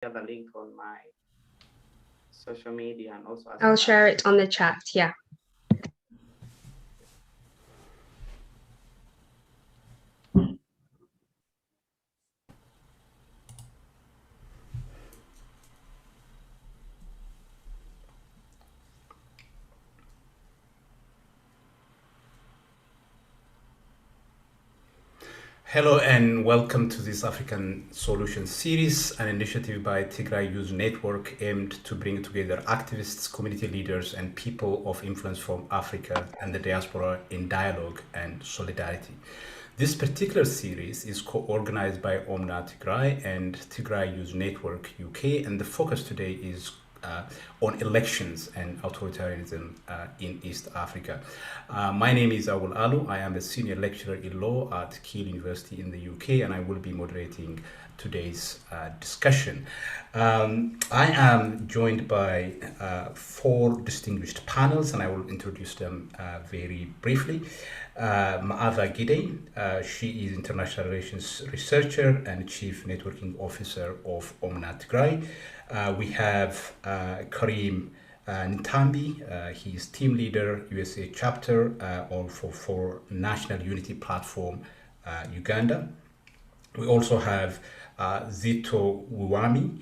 the link on my social media and also I'll share it on the chat. Yeah. Hello and welcome to this African Solutions series, an initiative by Tigray Youth Network aimed to bring together activists, community leaders, and people of influence from Africa and the diaspora in dialogue and solidarity. This particular series is co-organized by Omna Tigray and Tigray Youth Network UK, and the focus today is on elections and authoritarianism in East Africa. My name is Awul Alu. I am a senior lecturer in law at Keele University in the UK, and I will be moderating today's discussion. I am joined by 4 distinguished panels, and I will introduce them very briefly. Maava Gidey, she is international relations researcher and chief networking officer of Omna Tigray. We have Karim Ntambi, he is team leader, USA chapter for National Unity Platform, Uganda. We also have Zito Uwami.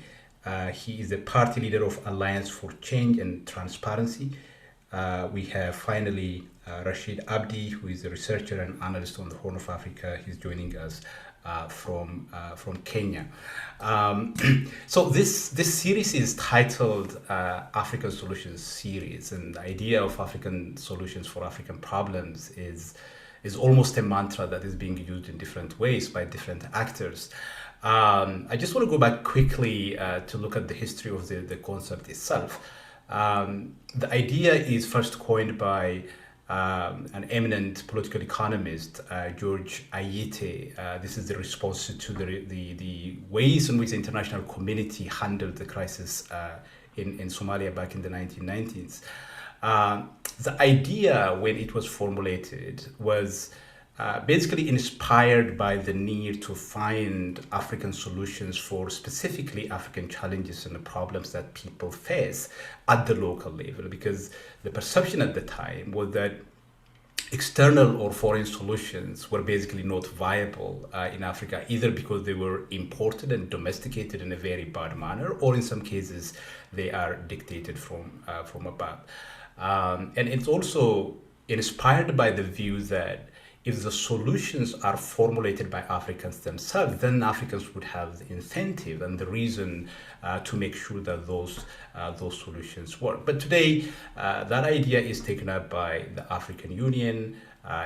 He is the party leader of Alliance for Change and Transparency. We have finally Rashid Abdi, who is a researcher and analyst on the Horn of Africa. He's joining us from Kenya. So this series is titled African Solutions Series, and the idea of African solutions for African problems is almost a mantra that is being used in different ways by different actors. I just want to go back quickly to look at the history of the concept itself. The idea is first coined by an eminent political economist, George Ayite. This is the response to the ways in which the international community handled the crisis in Somalia back in the 1990s. The idea, when it was formulated, was basically inspired by the need to find African solutions for specifically African challenges and the problems that people face at the local level, because the perception at the time was that external or foreign solutions were basically not viable in Africa, either because they were imported and domesticated in a very bad manner, or in some cases they are dictated from above. And it's also inspired by the view that if the solutions are formulated by Africans themselves, then Africans would have the incentive and the reason to make sure that those solutions work. But today, that idea is taken up by the African Union.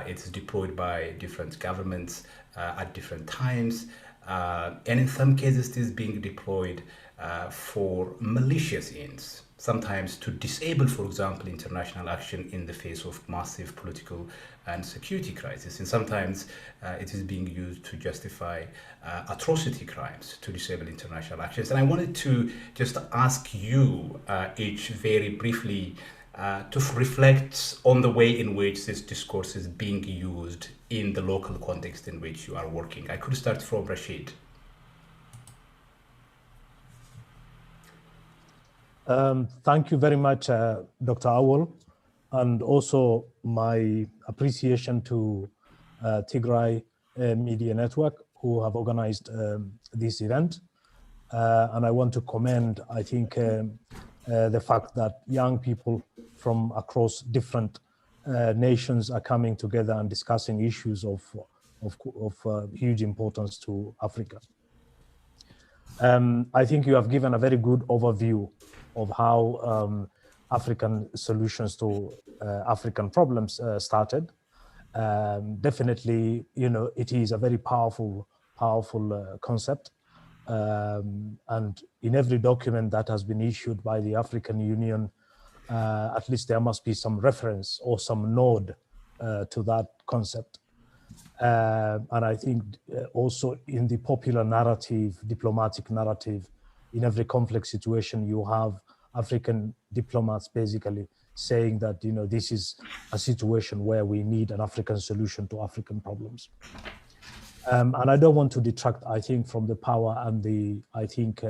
It's deployed by different governments at different times. And in some cases, it is being deployed for malicious ends, sometimes to disable, for example, international action in the face of massive political and security crisis. And sometimes it is being used to justify atrocity crimes, to disable international actions. And I wanted to just ask you each very briefly to reflect on the way in which this discourse is being used in the local context in which you are working. I could start from Rashid. Thank you very much, Dr. Awol, and also my appreciation to Tigray Media Network, who have organized this event. And I want to commend, I think, the fact that young people from across different nations are coming together and discussing issues of huge importance to Africa. I think you have given a very good overview of how African solutions to African problems started. Definitely, you know, it is a very powerful concept. And in every document that has been issued by the African Union, at least there must be some reference or some nod to that concept. And I think also in the popular narrative, diplomatic narrative, in every complex situation, you have African diplomats basically saying that, you know, this is a situation where we need an African solution to African problems. And I don't want to detract, I think, from the power and the, I think,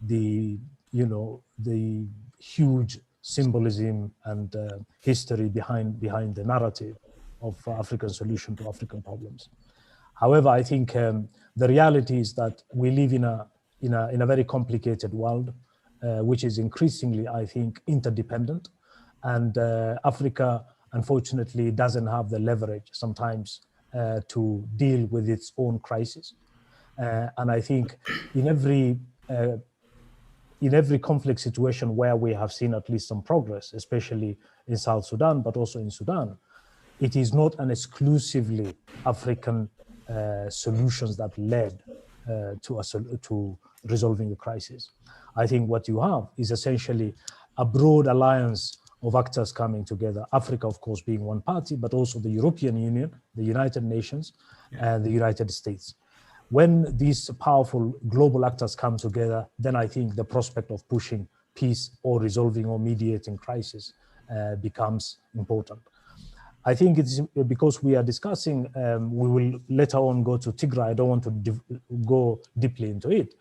the the huge symbolism and history behind the narrative of African solution to African problems. However, I think the reality is that we live in a very complicated world, which is increasingly, I think, interdependent, and Africa, unfortunately, doesn't have the leverage sometimes to deal with its own crisis. And I think in every conflict situation where we have seen at least some progress, especially in South Sudan, but also in Sudan, it is not an exclusively African solutions that led to resolving the crisis. I think what you have is essentially a broad alliance of actors coming together, Africa, of course, being one party, but also the European Union, the United Nations, and the United States. When these powerful global actors come together, then I think the prospect of pushing peace or resolving or mediating crisis becomes important. I think it's because we are discussing, we will later on go to Tigray. I don't want to go deeply into it,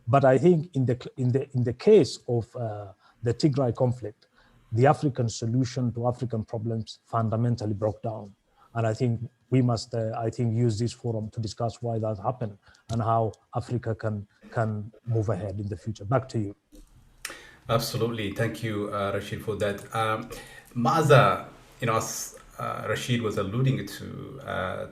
but I think in the case of the Tigray conflict, the African solution to African problems fundamentally broke down. And I think we must, use this forum to discuss why that happened and how Africa can move ahead in the future. Back to you. Absolutely. Thank you, Rashid, for that. Maza, as Rashid was alluding to,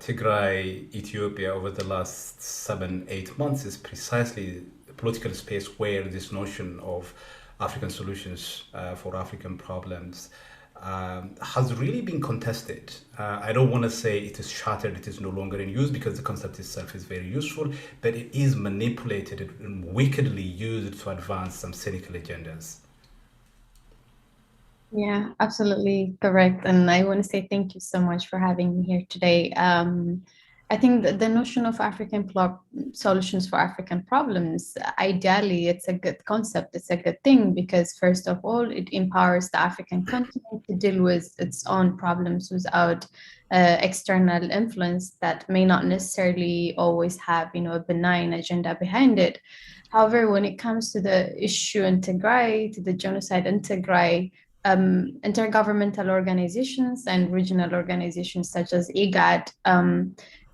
Tigray, Ethiopia, over the last 7-8 months is precisely the political space where this notion of African solutions for African problems has really been contested. I don't want to say it is shattered, it is no longer in use, because the concept itself is very useful, but it is manipulated and wickedly used to advance some cynical agendas. Yeah, absolutely correct. And I want to say thank you so much for having me here today. I think that the notion of African solutions for African problems, ideally, it's a good concept. It's a good thing because, first of all, it empowers the African continent to deal with its own problems without external influence that may not necessarily always have, a benign agenda behind it. However, when it comes to the issue in Tigray, to the genocide in Tigray, intergovernmental organizations and regional organizations such as IGAD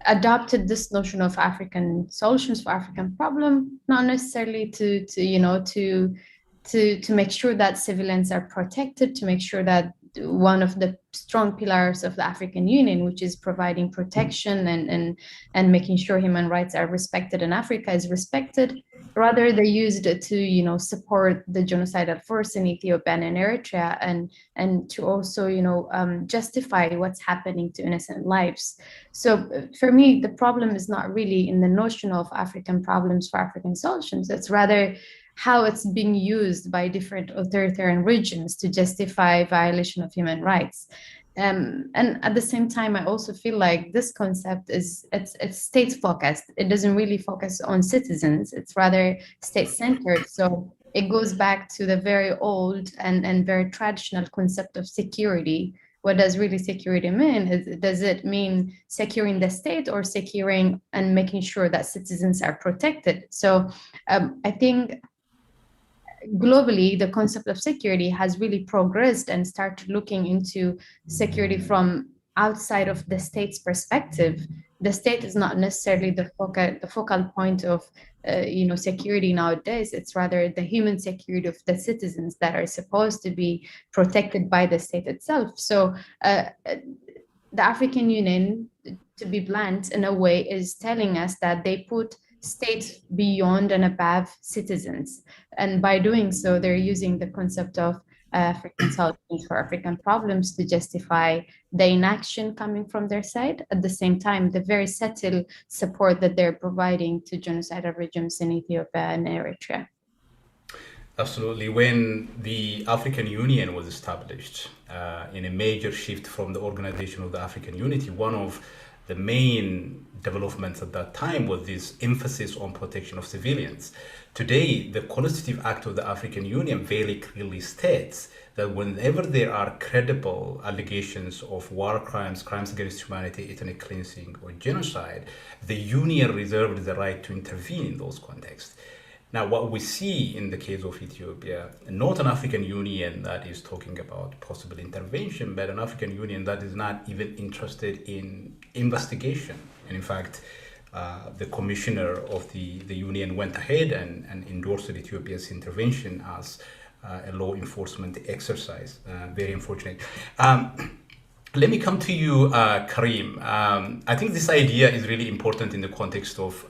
adopted this notion of African solutions for African problem, not necessarily to make sure that civilians are protected, to make sure that one of the strong pillars of the African Union, which is providing protection and making sure human rights are respected in Africa, is respected. Rather, they used it to, support the genocidal force in Ethiopia and in Eritrea, and to also, justify what's happening to innocent lives. So for me, the problem is not really in the notion of African problems for African solutions. It's rather how it's being used by different authoritarian regions to justify violation of human rights. And at the same time, I also feel like this concept it's state focused. It doesn't really focus on citizens. It's rather state centered. So it goes back to the very old and very traditional concept of security. What does really security mean? Does it mean securing the state or securing and making sure that citizens are protected? So I think globally, the concept of security has really progressed and started looking into security from outside of the state's perspective. The state is not necessarily the focal point of security nowadays. It's rather the human security of the citizens that are supposed to be protected by the state itself. So the African Union, to be blunt in a way, is telling us that they put states beyond and above citizens. And by doing so, they're using the concept of African solutions for African problems to justify the inaction coming from their side. At the same time, the very subtle support that they're providing to genocidal regimes in Ethiopia and Eritrea. Absolutely. When the African Union was established, in a major shift from the Organization of the African Unity, one of the main developments at that time was this emphasis on protection of civilians. Today, the Constitutive Act of the African Union very clearly states that whenever there are credible allegations of war crimes, crimes against humanity, ethnic cleansing, or genocide, the Union reserved the right to intervene in those contexts. Now, what we see in the case of Ethiopia, not an African Union that is talking about possible intervention, but an African Union that is not even interested in investigation. And in fact, the commissioner of the union went ahead and endorsed Ethiopia's intervention as a law enforcement exercise. Very unfortunate. Let me come to you, Karim. I think this idea is really important in the context of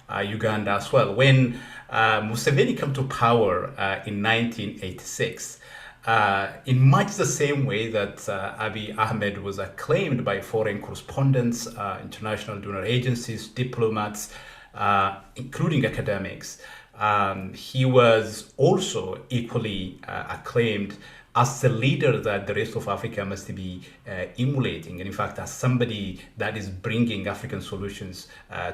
Uganda as well. When Museveni came to power in 1986, in much the same way that Abiy Ahmed was acclaimed by foreign correspondents, international donor agencies, diplomats, including academics, he was also equally acclaimed as the leader that the rest of Africa must be emulating, and in fact, as somebody that is bringing African solutions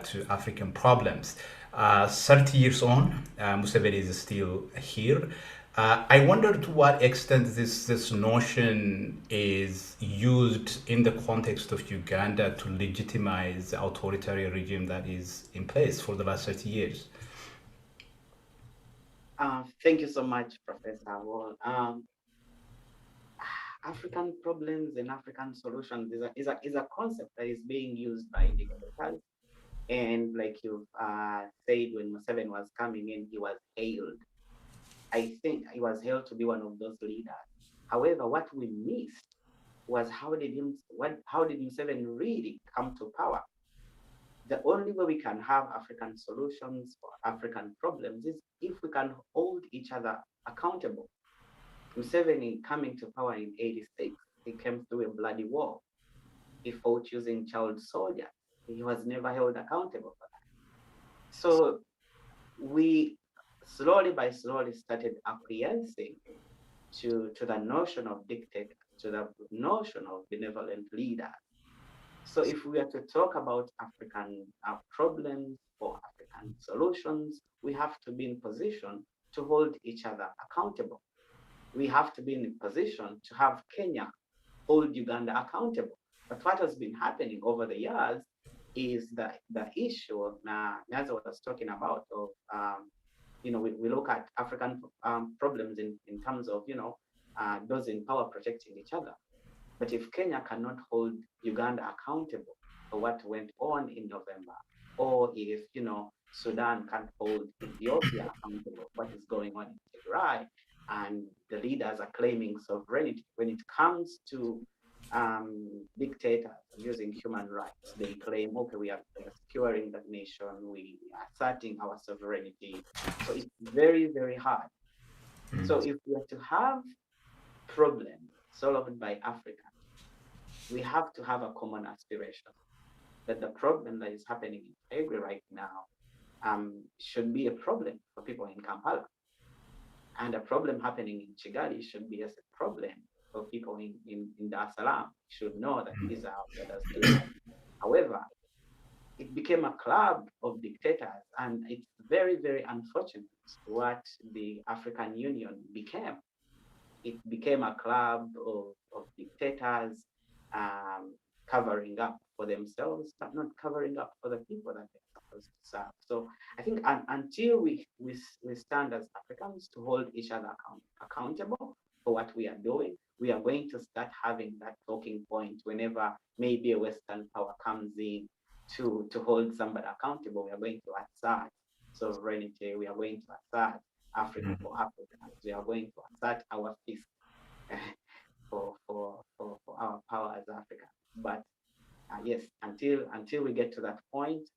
to African problems. 30 years on, Museveni is still here. I wonder to what extent this notion is used in the context of Uganda to legitimize the authoritarian regime that is in place for the last 30 years. Thank you so much, Professor Wall. African problems and African solutions is a concept that is being used by dictators. And like you've said, when Museveni was coming in, he was hailed. I think he was hailed to be one of those leaders. However, what we missed was how did Museveni really come to power? The only way we can have African solutions for African problems is if we can hold each other accountable. Museveni coming to power in 86, he came through a bloody war. He fought using child soldiers. He was never held accountable for that. So we slowly started acquiescing to the notion of dictator, to the notion of benevolent leader. So if we are to talk about African problems or African solutions, we have to be in position to hold each other accountable. We have to be in a position to have Kenya hold Uganda accountable. But what has been happening over the years is the issue of, as I was talking about, of we look at African problems in terms of those in power protecting each other. But if Kenya cannot hold Uganda accountable for what went on in November, or if Sudan can't hold Ethiopia accountable for what is going on in Tigray, and the leaders are claiming sovereignty, when it comes to dictators using human rights, they claim, okay, we are securing that nation, we are asserting our sovereignty. So it's very, very hard. So if we are to have problems solved by Africa, we have to have a common aspiration that the problem that is happening in Tigray right now should be a problem for people in Kampala. And a problem happening in Kigali should be as a problem for people in Dar es Salaam. Should know that these are brothers keepers. However, it became a club of dictators, and it's very, very unfortunate what the African Union became. It became a club of dictators covering up for themselves, but not covering up for the people that they're supposed to serve. So I think until we stand as Africans to hold each other accountable for what we are doing, we are going to start having that talking point whenever maybe a Western power comes in to hold somebody accountable. We are going to assert sovereignty. We are going to assert Africa for Africans. We are going to assert our peace for our power as Africa. But yes, until we get to that point,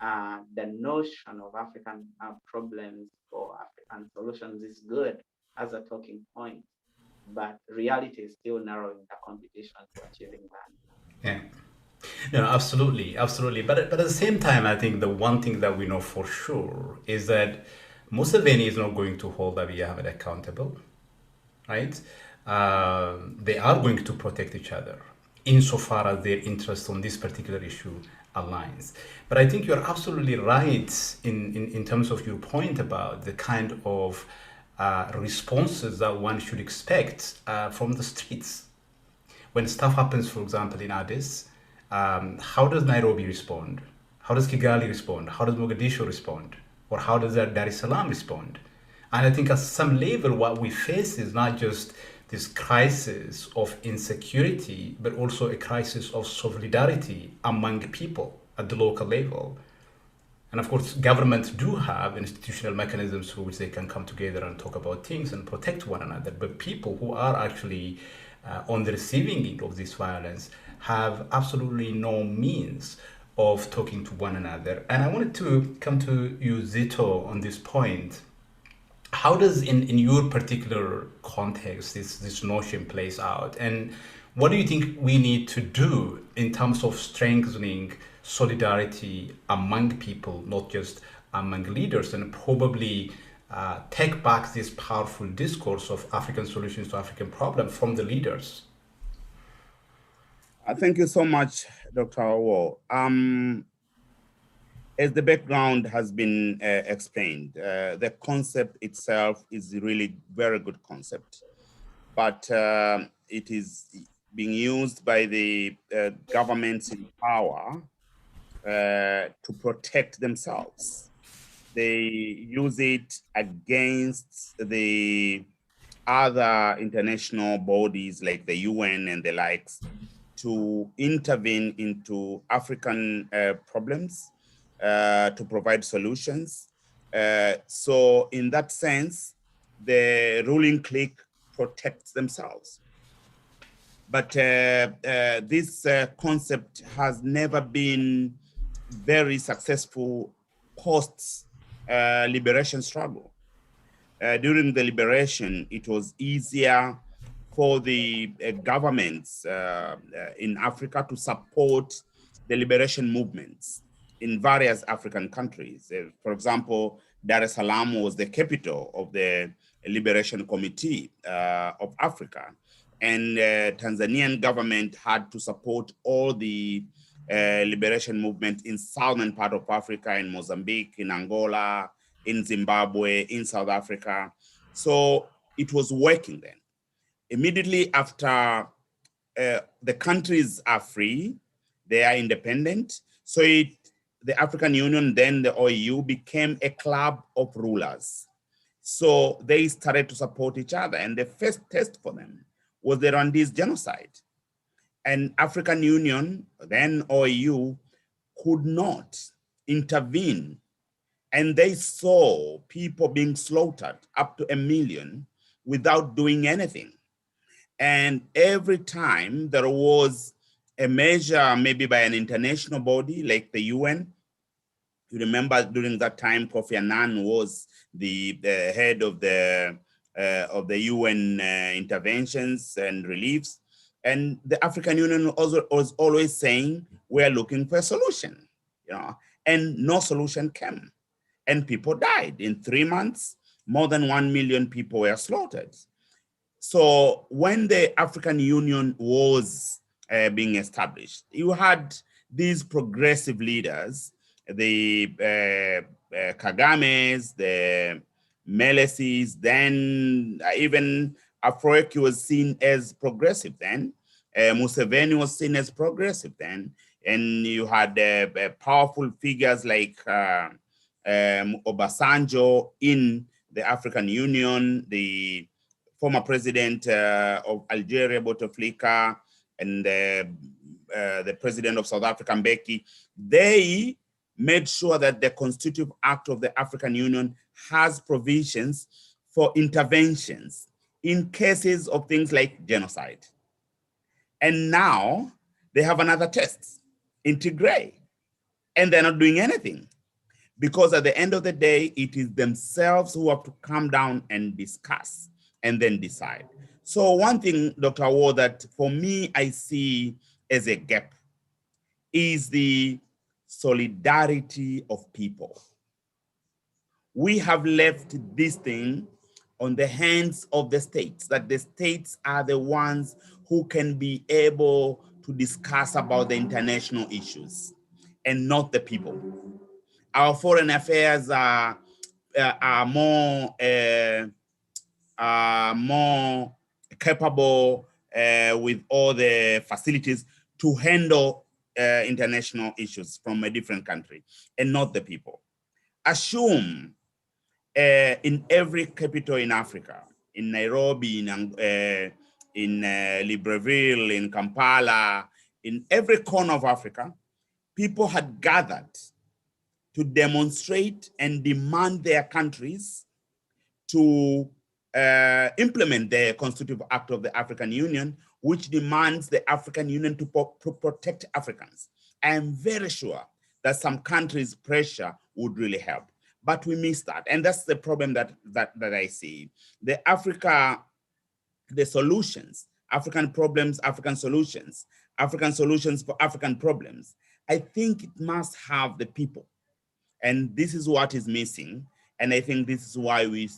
the notion of African problems or African solutions is good as a talking point, but reality is still narrowing the competition to achieving that. Yeah. No, absolutely. But at the same time, I think the one thing that we know for sure is that Museveni is not going to hold Abiy Ahmed accountable, right? They are going to protect each other insofar as their interest on this particular issue aligns. But I think you're absolutely right in terms of your point about the kind of responses that one should expect from the streets. When stuff happens, for example, in Addis, how does Nairobi respond? How does Kigali respond? How does Mogadishu respond? Or how does Dar es Salaam respond? And I think at some level, what we face is not just this crisis of insecurity, but also a crisis of solidarity among people at the local level. And of course, governments do have institutional mechanisms through which they can come together and talk about things and protect one another. But people who are actually on the receiving end of this violence have absolutely no means of talking to one another. And I wanted to come to you, Zito, on this point. How does, in your particular context, this notion plays out? And what do you think we need to do in terms of strengthening solidarity among people, not just among leaders, and probably take back this powerful discourse of African solutions to African problems from the leaders? Thank you so much, Dr. Awo. As the background has been explained, the concept itself is really very good concept, but it is being used by the governments in power to protect themselves. They use it against the other international bodies like the UN and the likes to intervene into African problems, to provide solutions. So in that sense, the ruling clique protects themselves. But this concept has never been very successful post-liberation struggle. During the liberation, it was easier for the governments in Africa to support the liberation movements in various African countries. For example, Dar es Salaam was the capital of the Liberation Committee of Africa. And Tanzanian government had to support all the liberation movement in southern part of Africa, in Mozambique, in Angola, in Zimbabwe, in South Africa. So it was working then. Immediately after the countries are free, they are independent. So the African Union, then the OAU, became a club of rulers. So they started to support each other. And the first test for them was the Rwandese genocide. And African Union, then OAU, could not intervene. And they saw people being slaughtered, up to 1 million, without doing anything. And every time there was a measure, maybe by an international body like the UN, you remember during that time, Kofi Annan was the head of the UN interventions and reliefs. And the African Union also was always saying, we're looking for a solution, and no solution came. And people died. In 3 months, more than 1 million people were slaughtered. So when the African Union was being established, you had these progressive leaders, the Kagames, the Melesis, then even Afroeki was seen as progressive then. Museveni was seen as progressive then. And you had powerful figures like Obasanjo in the African Union, the former president of Algeria, Bouteflika, and the president of South Africa, Mbeki. They made sure that the Constitutive Act of the African Union has provisions for interventions in cases of things like genocide. And now they have another test in Tigray, and they're not doing anything. Because at the end of the day, it is themselves who have to come down and discuss and then decide. So one thing, Dr. Awo, that for me, I see as a gap is the solidarity of people. We have left this thing on the hands of the states, that the states are the ones who can be able to discuss about the international issues and not the people. Our foreign affairs are more capable with all the facilities to handle international issues from a different country and not the people. assume in every capital in Africa, in Nairobi, in Libreville, in Kampala, in every corner of Africa, people had gathered to demonstrate and demand their countries to implement the Constitutive Act of the African Union, which demands the African Union to protect Africans. I am very sure that some countries' pressure would really help, but we missed that. And that's the problem that I see. The solutions, African problems, African solutions for African problems, I think it must have the people. And this is what is missing. And I think this is why we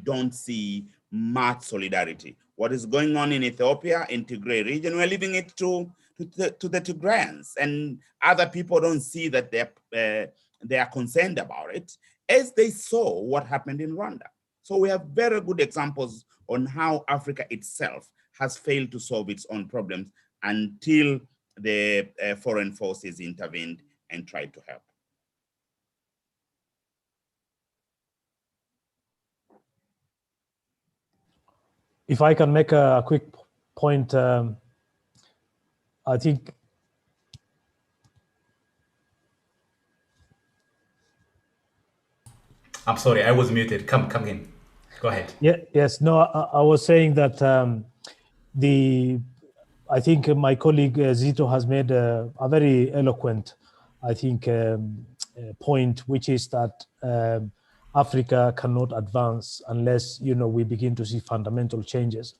don't see much solidarity. What is going on in Ethiopia, in Tigray region, we're leaving it to the Tigrayans, and other people don't see that they are concerned about it, as they saw what happened in Rwanda. So we have very good examples on how Africa itself has failed to solve its own problems until the foreign forces intervened and tried to help. If I can make a quick point, I think I'm sorry, I was muted. Come in. Go ahead. Yeah. Yes. No. I was saying that I think my colleague Zito has made a very eloquent, I think, point, which is that Africa cannot advance unless we begin to see fundamental changes.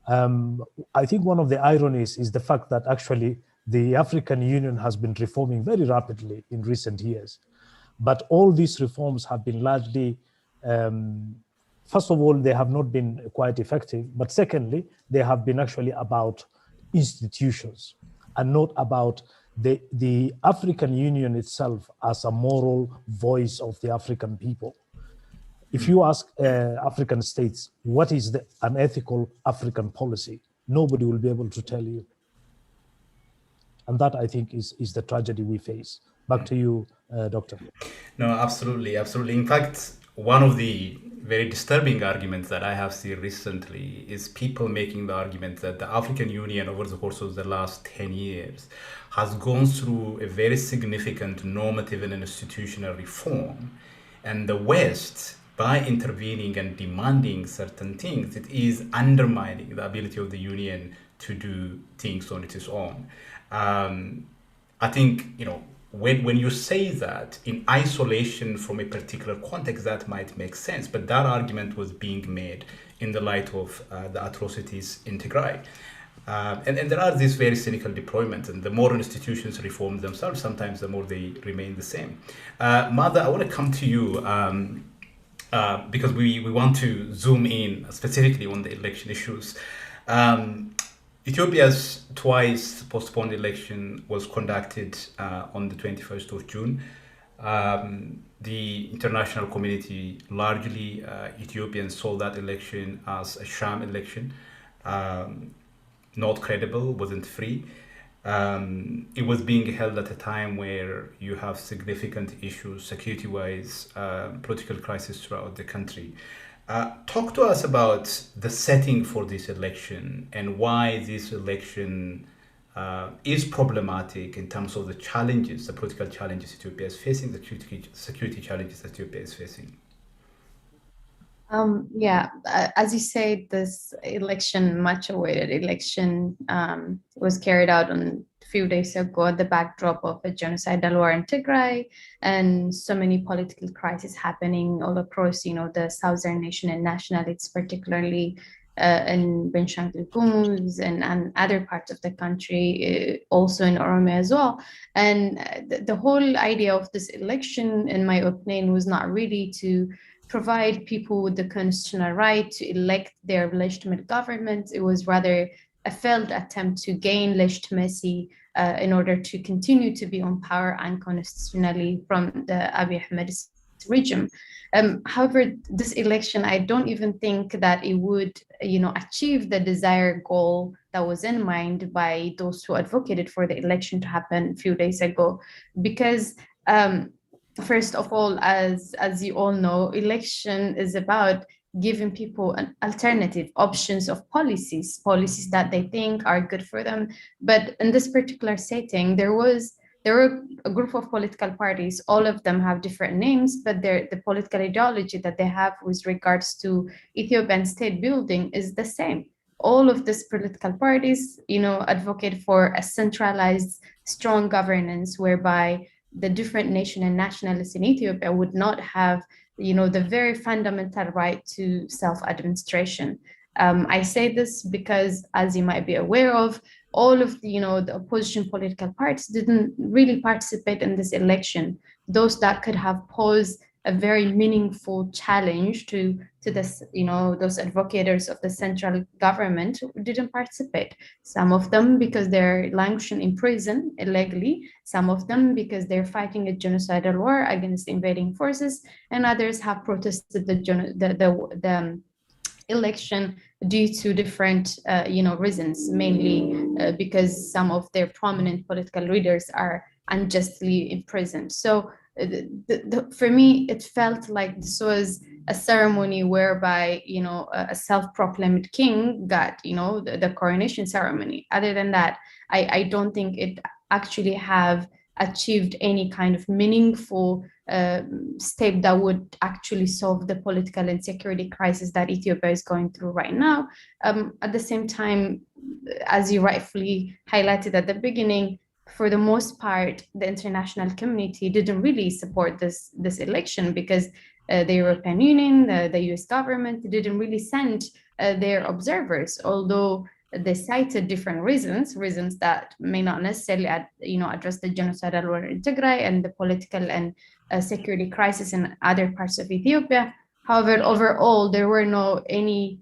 I think one of the ironies is the fact that actually the African Union has been reforming very rapidly in recent years, but all these reforms have been largely, first of all, they have not been quite effective, but secondly, they have been actually about institutions and not about the African Union itself as a moral voice of the African people. If you ask African states, what is an ethical African policy? Nobody will be able to tell you. And that, I think, is the tragedy we face. Back to you, Doctor. No, absolutely. In fact, one of the very disturbing arguments that I have seen recently is people making the argument that the African Union over the course of the last 10 years has gone through a very significant normative and institutional reform. And the West, by intervening and demanding certain things, it is undermining the ability of the Union to do things on its own. I think, when you say that in isolation from a particular context, that might make sense, but that argument was being made in the light of the atrocities in Tigray. And there are these very cynical deployments, and the more institutions reform themselves, sometimes the more they remain the same. Mother, I want to come to you because we want to zoom in specifically on the election issues. Ethiopia's twice postponed election was conducted on the 21st of June. The international community, largely Ethiopians, saw that election as a sham election, not credible, wasn't free. It was being held at a time where you have significant issues, security-wise, political crisis throughout the country. Talk to us about the setting for this election and why this election is problematic in terms of the challenges, the political challenges Ethiopia is facing, the security challenges Ethiopia is facing. As you say, this election, much awaited election, was carried out on a few days ago at the backdrop of a genocidal war in Tigray and so many political crises happening all across, the southern nation and nationalities, particularly in Benishangul Gumuz and other parts of the country, also in Oromia as well. And the whole idea of this election, in my opinion, was not really to provide people with the constitutional right to elect their legitimate government. It was rather a failed attempt to gain legitimacy in order to continue to be on power unconstitutionally from the Abiy Ahmed's regime. However, this election, I don't even think that it would, achieve the desired goal that was in mind by those who advocated for the election to happen a few days ago, because first of all, as you all know, election is about giving people an alternative options of policies that they think are good for them. But in this particular setting, there were a group of political parties. All of them have different names, but the political ideology that they have with regards to Ethiopian state building is the same. All of these political parties, advocate for a centralized, strong governance whereby the different nation and nationalists in Ethiopia would not have, the very fundamental right to self-administration. I say this because, as you might be aware of, all of the opposition political parties didn't really participate in this election. Those that could have posed a very meaningful challenge to this, those advocates of the central government didn't participate. Some of them because they're languishing in prison illegally, some of them because they're fighting a genocidal war against invading forces, and others have protested the election due to different reasons, mainly because some of their prominent political leaders are unjustly imprisoned. So for me, it felt like this was a ceremony whereby a self-proclaimed king got the coronation ceremony. Other than that, I don't think it actually have achieved any kind of meaningful step that would actually solve the political and security crisis that Ethiopia is going through right now. At the same time, as you rightfully highlighted at the beginning, for the most part, the international community didn't really support this election because the European Union, the US government didn't really send their observers, although they cited different reasons that may not necessarily address the genocidal war in Tigray and the political and security crisis in other parts of Ethiopia. However, overall, there were any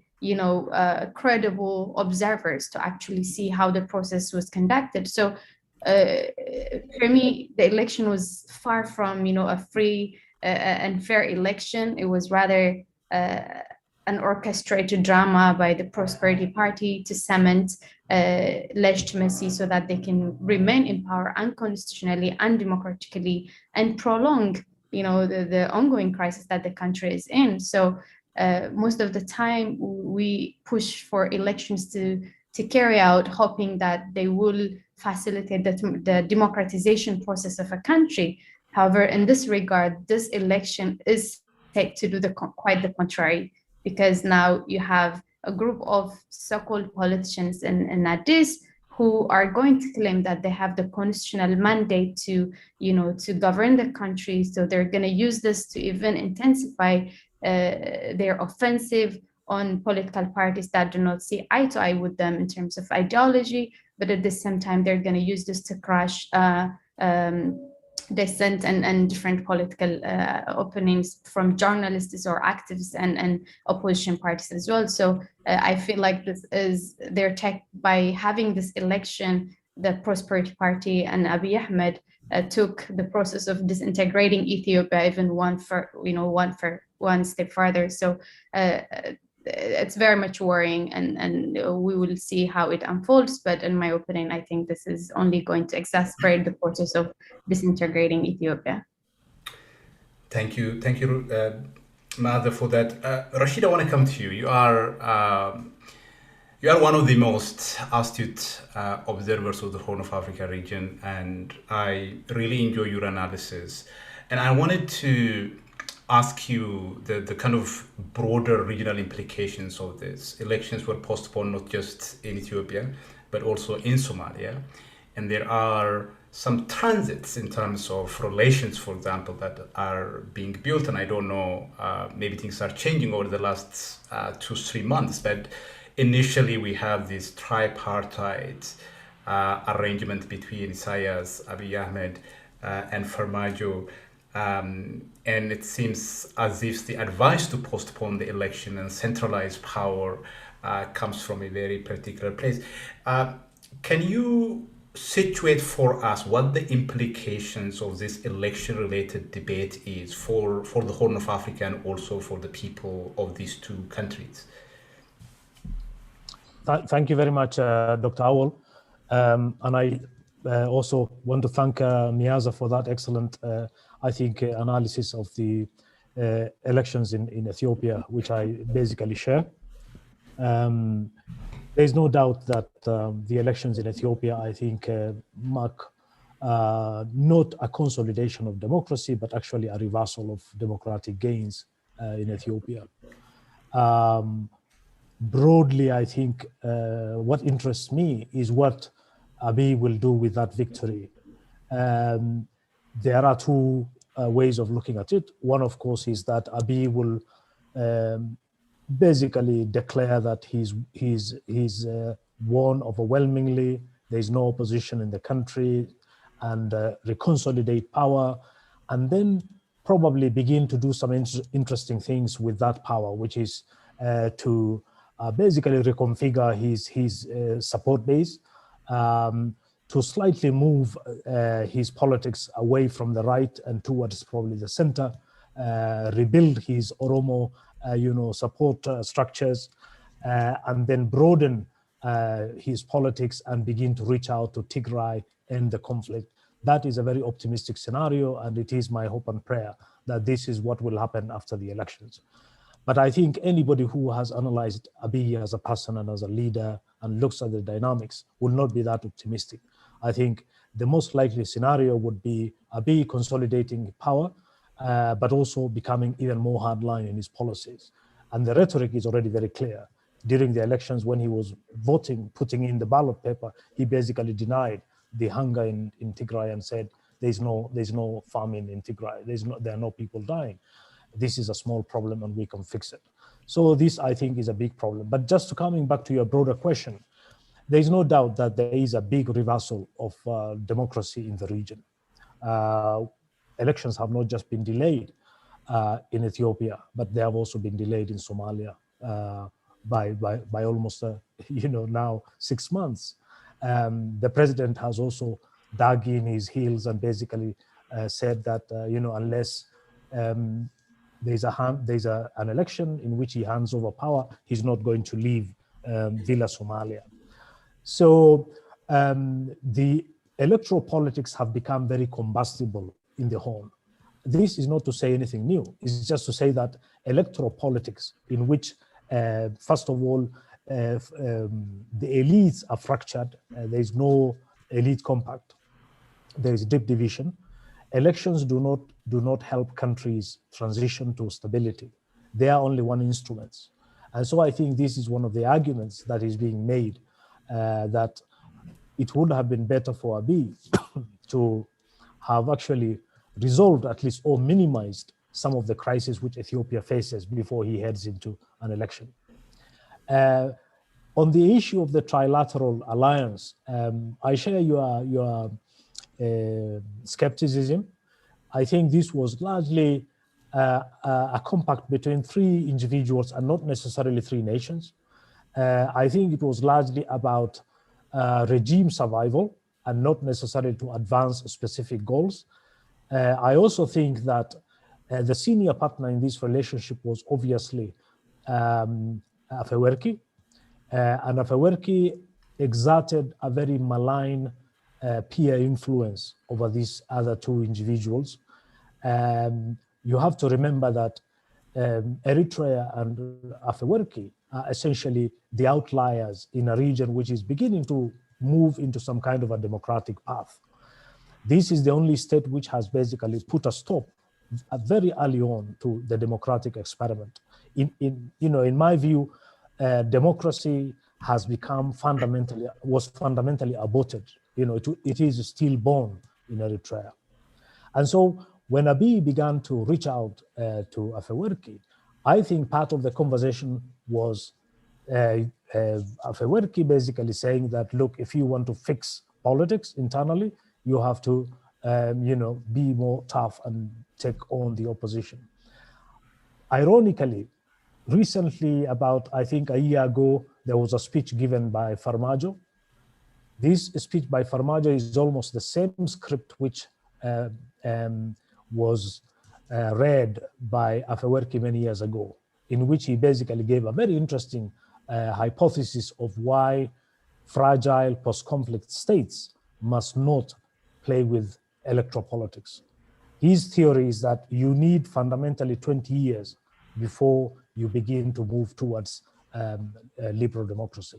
credible observers to actually see how the process was conducted. So for me, the election was far from a free and fair election. It was rather an orchestrated drama by the Prosperity Party to cement legitimacy so that they can remain in power unconstitutionally, undemocratically, and prolong, the ongoing crisis that the country is in. So most of the time, we push for elections to carry out, hoping that they will facilitate the democratization process of a country. However, in this regard, this election is set to do quite the contrary, because now you have a group of so-called politicians in Addis who are going to claim that they have the constitutional mandate to govern the country. So they're going to use this to even intensify their offensive on political parties that do not see eye to eye with them in terms of ideology, but at the same time, they're going to use this to crush dissent and different political openings from journalists or activists and opposition parties as well. So I feel like this is their tech by having this election. The Prosperity Party and Abiy Ahmed took the process of disintegrating Ethiopia even one step further. So it's very much worrying, and we will see how it unfolds. But in my opinion, I think this is only going to exacerbate the process of disintegrating Ethiopia. Thank you, Madha, for that. Rashid, I want to come to you. You are one of the most astute observers of the Horn of Africa region, and I really enjoy your analysis. And I wanted to ask you the kind of broader regional implications of this. Elections were postponed not just in Ethiopia, but also in Somalia. And there are some transits in terms of relations, for example, that are being built. And I don't know, maybe things are changing over the last 2-3 months, but initially we have this tripartite arrangement between Isaias, Abiy Ahmed, and Farmajo. And it seems as if the advice to postpone the election and centralize power comes from a very particular place. Can you situate for us what the implications of this election-related debate is for the Horn of Africa and also for the people of these two countries? Thank you very much, Dr. Awal. And I also want to thank Miaza for that excellent I think, analysis of the elections in Ethiopia, which I basically share. There's no doubt that the elections in Ethiopia, I think, mark not a consolidation of democracy, but actually a reversal of democratic gains in Ethiopia. Broadly, I think what interests me is what Abiy will do with that victory. There are two ways of looking at it. One, of course, is that Abiy will basically declare that he's won overwhelmingly. There's no opposition in the country, and reconsolidate power, and then probably begin to do some interesting things with that power, which is to basically reconfigure his support base, to slightly move his politics away from the right and towards probably the center, rebuild his Oromo support structures, and then broaden his politics and begin to reach out to Tigray, end the conflict. That is a very optimistic scenario, and it is my hope and prayer that this is what will happen after the elections. But I think anybody who has analyzed Abiy as a person and as a leader and looks at the dynamics will not be that optimistic. I think the most likely scenario would be Abiy consolidating power, but also becoming even more hardline in his policies. And the rhetoric is already very clear. During the elections, when he was voting, putting in the ballot paper, he basically denied the hunger in Tigray and said, there's no famine in Tigray. There are no people dying. This is a small problem and we can fix it. So this, I think, is a big problem. But just coming back to your broader question, there is no doubt that there is a big reversal of democracy in the region. Elections have not just been delayed in Ethiopia, but they have also been delayed in Somalia by almost now 6 months. The president has also dug in his heels and basically said that unless there's an election in which he hands over power, he's not going to leave Villa Somalia. So the electoral politics have become very combustible in the Horn. This is not to say anything new. It's just to say that electoral politics, in which, first of all, the elites are fractured. There is no elite compact. There is deep division. Elections do not help countries transition to stability. They are only one instrument. And so I think this is one of the arguments that is being made, that it would have been better for Abiy to have actually resolved at least or minimized some of the crises which Ethiopia faces before he heads into an election. On the issue of the trilateral alliance, I share your skepticism. I think this was largely a compact between three individuals and not necessarily three nations. I think it was largely about regime survival and not necessarily to advance specific goals. I also think that the senior partner in this relationship was obviously Afewerki, and Afewerki exerted a very malign peer influence over these other two individuals. You have to remember that Eritrea and Afewerki are essentially the outliers in a region which is beginning to move into some kind of a democratic path. This is the only state which has basically put a stop very early on to the democratic experiment. In my view, democracy has become was fundamentally aborted. It is stillborn in Eritrea. And so when Abiy began to reach out to Afewerki, I think part of the conversation was Afewerki basically saying that, look, if you want to fix politics internally, you have to, be more tough and take on the opposition. Ironically, recently, about, I think a year ago, there was a speech given by Farmajo. This speech by Farmajo is almost the same script which was read by Afewerki many years ago, in which he basically gave a very interesting hypothesis of why fragile post-conflict states must not play with electoral politics. His theory is that you need fundamentally 20 years before you begin to move towards liberal democracy.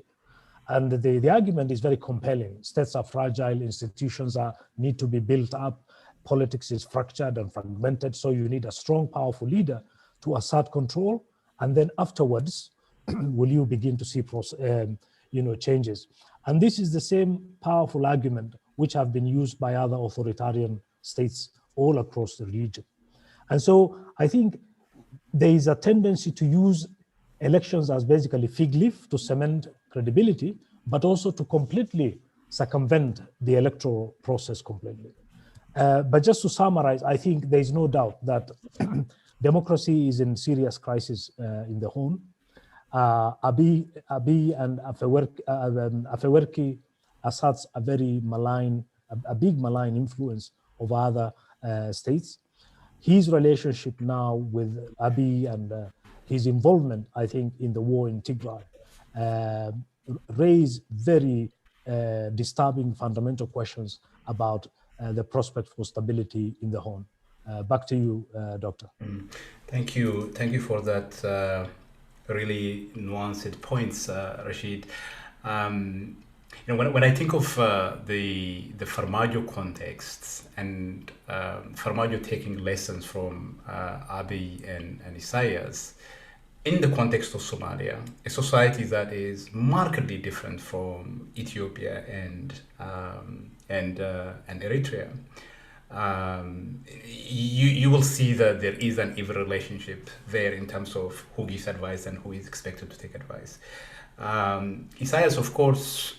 And the argument is very compelling. States are fragile, institutions need to be built up, politics is fractured and fragmented, so you need a strong, powerful leader to assert control, and then afterwards, will you begin to see changes. And this is the same powerful argument which have been used by other authoritarian states all across the region. And so I think there is a tendency to use elections as basically fig leaf to cement credibility, but also to completely circumvent the electoral process completely. But just to summarize, I think there is no doubt that democracy is in serious crisis in the Horn. Abiy and Afewerki asserts a very malign, a big malign influence over other states. His relationship now with Abiy and his involvement, I think, in the war in Tigray raise very disturbing fundamental questions about the prospect for stability in the Horn. Back to you, Doctor. Thank you for that really nuanced points, Rashid. When I think of the Farmajo context and Farmajo taking lessons from Abiy and Isaias in the context of Somalia, a society that is markedly different from Ethiopia and Eritrea, you will see that there is an even relationship there in terms of who gives advice and who is expected to take advice. Isaias, of course,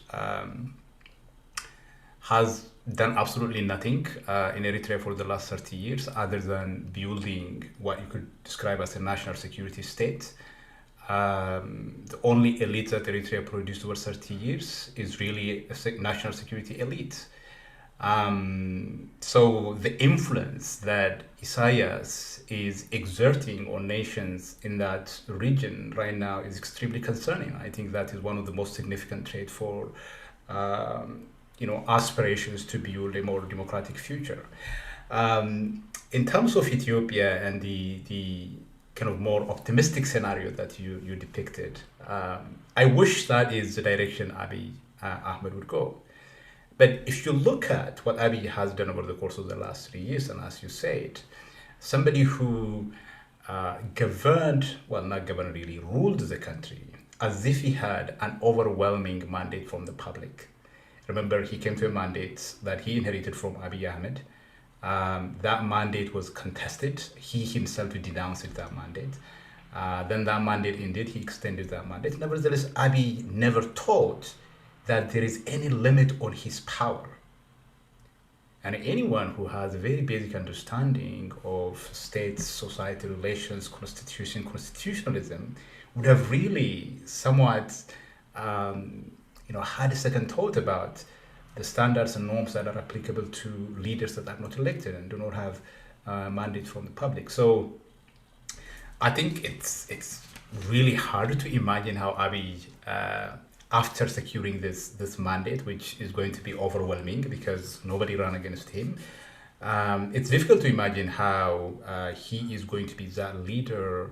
has done absolutely nothing in Eritrea for the last 30 years other than building what you could describe as a national security state. The only elite that Eritrea produced over 30 years is really a national security elite. So the influence that Isaias is exerting on nations in that region right now is extremely concerning. I think that is one of the most significant traits for aspirations to build a more democratic future. In terms of Ethiopia and the kind of more optimistic scenario that you depicted, I wish that is the direction Abiy Ahmed would go. But if you look at what Abiy has done over the course of the last 3 years, and as you said, somebody who ruled the country as if he had an overwhelming mandate from the public. Remember, he came to a mandate that he inherited from Abiy Ahmed. That mandate was contested. He himself denounced that mandate. Then that mandate ended, he extended that mandate. Nevertheless, Abiy never thought that there is any limit on his power. And anyone who has a very basic understanding of state-society relations, constitutionalism, would have really somewhat had a second thought about the standards and norms that are applicable to leaders that are not elected and do not have mandate from the public. So I think it's really hard to imagine how Abiy, after securing this mandate, which is going to be overwhelming because nobody ran against him, it's difficult to imagine how he is going to be that leader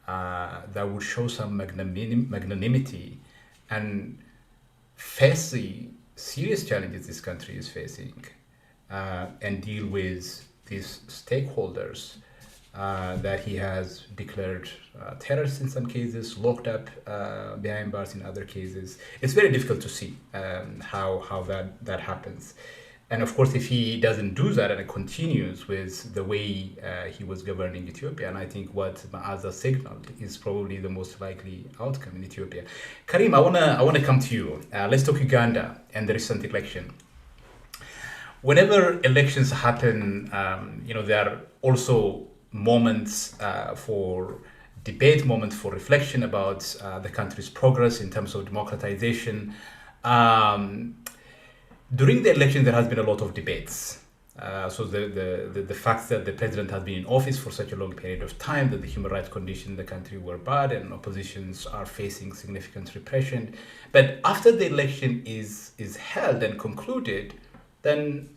that would show some magnanimity and face the serious challenges this country is facing and deal with these stakeholders that he has declared terrorists in some cases, locked up behind bars in other cases. It's very difficult to see how that happens. And of course, if he doesn't do that and it continues with the way he was governing Ethiopia, and I think what Maaza signaled is probably the most likely outcome in Ethiopia. Karim, I wanna come to you. Let's talk Uganda and the recent election. Whenever elections happen, there are also moments for debate, moments for reflection about the country's progress in terms of democratization. During the election, there has been a lot of debates. So the fact that the president has been in office for such a long period of time, that the human rights conditions in the country were bad and oppositions are facing significant repression. But after the election is held and concluded, then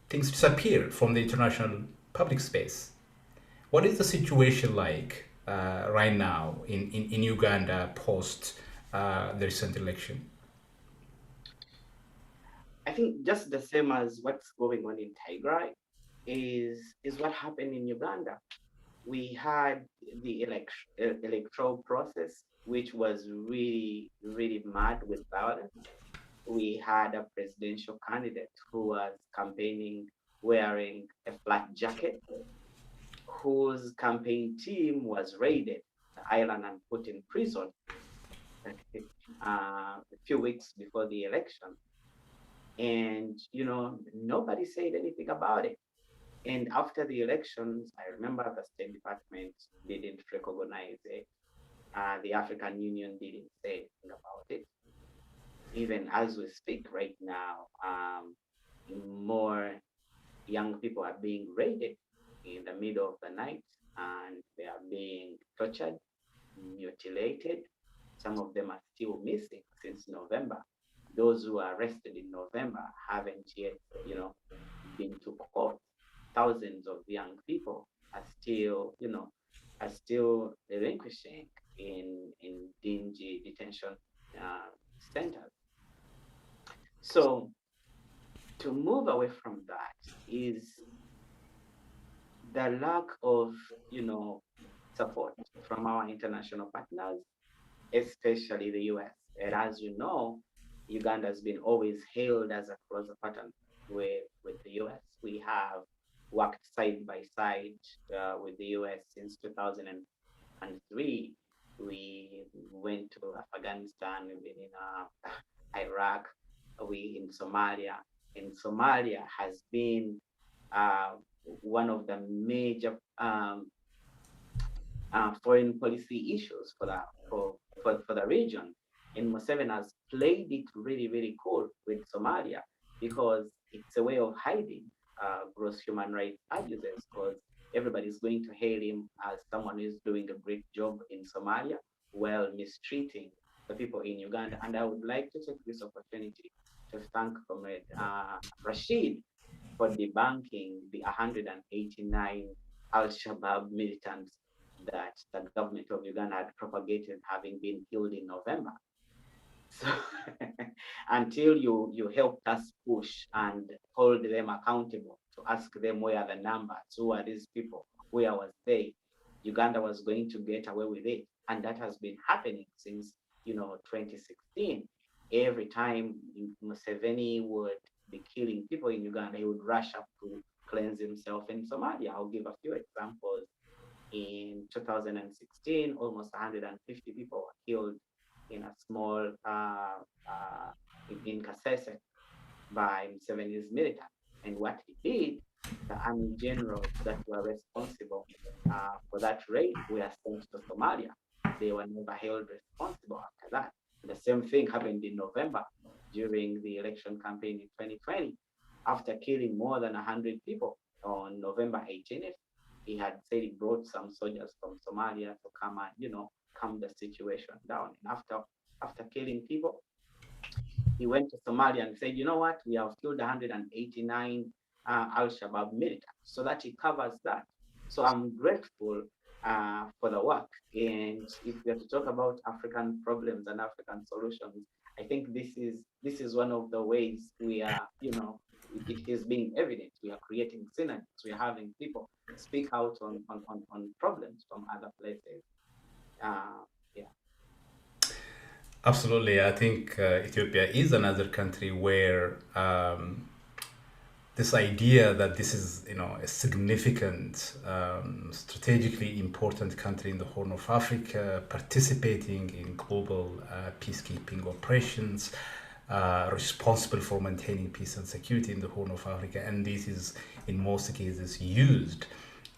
things disappear from the international public space. What is the situation like right now in Uganda post the recent election? I think just the same as what's going on in Tigray is what happened in Uganda. We had the electoral process, which was really, really mad with violence. We had a presidential candidate who was campaigning wearing a flat jacket, whose campaign team was raided the island and put in prison a few weeks before the election. And, nobody said anything about it. And after the elections, I remember the State Department didn't recognize it. The African Union didn't say anything about it. Even as we speak right now, more young people are being raided in the middle of the night, and they are being tortured, mutilated. Some of them are still missing since November. Those who are arrested in November haven't yet, been to court. Thousands of young people are still, relinquishing in dingy detention centers. So to move away from that is the lack of, support from our international partners, especially the US. And as you know, Uganda has been always hailed as a closer partner with the US. We have worked side by side with the US since 2003. We went to Afghanistan, we've been in Iraq, we in Somalia. And Somalia has been one of the major foreign policy issues for the region. And Museveni has played it really, really cool with Somalia because it's a way of hiding gross human rights abuses, because everybody's going to hail him as someone who's doing a great job in Somalia while mistreating the people in Uganda. And I would like to take this opportunity to thank Comrade Rashid for debunking the 189 Al-Shabaab militants that the government of Uganda had propagated having been killed in November. So until you helped us push and hold them accountable to ask them where are the numbers, who are these people, where was they, Uganda was going to get away with it. And that has been happening since 2016. Every time Museveni would be killing people in Uganda, he would rush up to cleanse himself in Somalia. I'll give a few examples. In 2016, almost 150 people were killed in a small, in Kasese by Museveni's military. And what he did, the army generals that were responsible for that raid were sent to Somalia. They were never held responsible after that. The same thing happened in November during the election campaign in 2020. After killing more than 100 people on November 18th, he had said he brought some soldiers from Somalia to come and, calm the situation down. And after killing people, he went to Somalia and said, you know what, we have killed 189 Al-Shabaab militants, so that he covers that. So I'm grateful for the work. And if we are to talk about African problems and African solutions, I think this is one of the ways we are, it is being evident. We are creating synergies. We are having people speak out on problems from other places. Yeah. Absolutely. I think Ethiopia is another country where this idea that this is, a significant, strategically important country in the Horn of Africa, participating in global peacekeeping operations, responsible for maintaining peace and security in the Horn of Africa, and this is in most cases used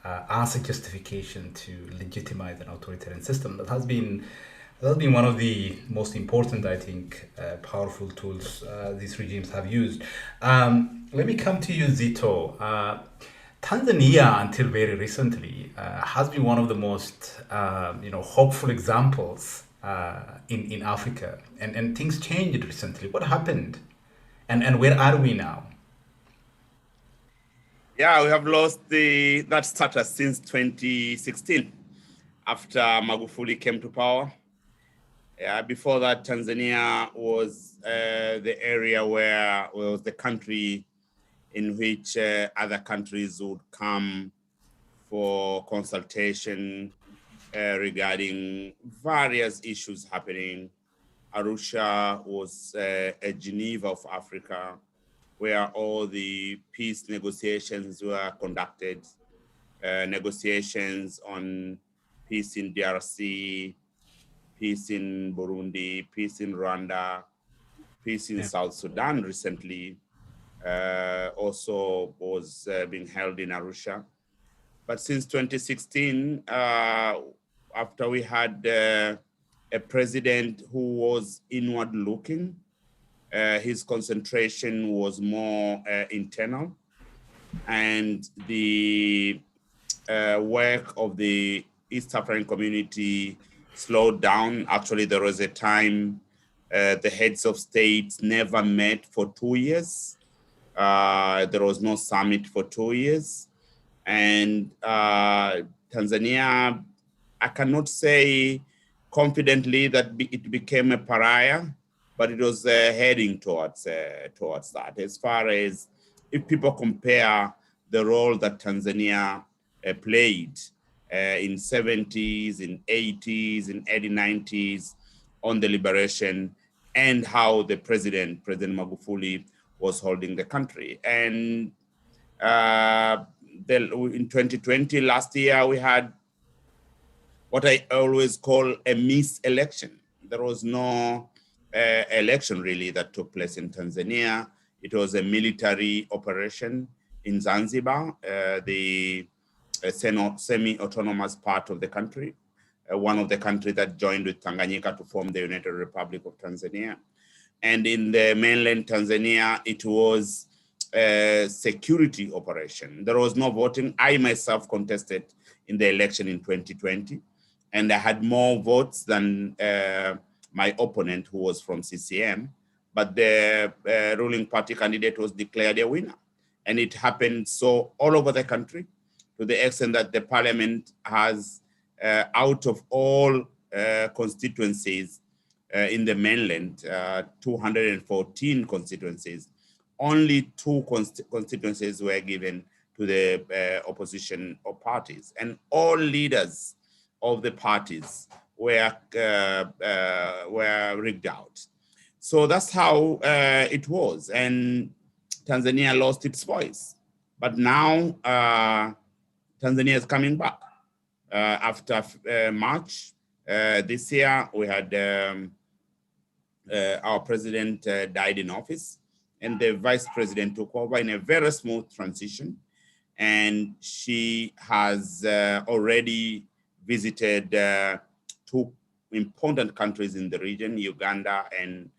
as a justification to legitimize an authoritarian system. That has been one of the most important, I think, powerful tools these regimes have used. Let me come to you, Zito. Tanzania, until very recently, has been one of the most, hopeful examples in Africa, and things changed recently. What happened, and where are we now? Yeah, we have lost that status since 2016, after Magufuli came to power. Before that, Tanzania was the area where was the country in which other countries would come for consultation regarding various issues happening. Arusha was a Geneva of Africa, where all the peace negotiations were conducted, negotiations on peace in DRC, peace in Burundi, peace in Rwanda, peace in South Sudan recently, also was being held in Arusha. But since 2016, after we had a president who was inward looking, his concentration was more internal, and the work of the East African community slowed down. Actually, there was a time the heads of states never met for 2 years. There was no summit for 2 years. And Tanzania, I cannot say confidently that it became a pariah, but it was heading towards that. As far as if people compare the role that Tanzania played in 70s, in 80s, in early 90s on the liberation, and how the President Magufuli was holding the country. And in 2020, last year, we had what I always call a mis-election. There was no election really that took place in Tanzania. It was a military operation in Zanzibar, the semi-autonomous part of the country, one of the countries that joined with Tanganyika to form the United Republic of Tanzania. And in the mainland Tanzania, it was a security operation. There was no voting. I myself contested in the election in 2020, and I had more votes than my opponent, who was from CCM, but the ruling party candidate was declared a winner. And it happened so all over the country, to the extent that the parliament has, out of all constituencies in the mainland, 214 constituencies, only 2 constituencies were given to the opposition or parties, and all leaders of the parties were rigged out. So that's how it was, and Tanzania lost its voice. But now Tanzania is coming back. After March this year, we had our president died in office, and the vice president took over in a very smooth transition. And she has already visited 2 important countries in the region, Uganda and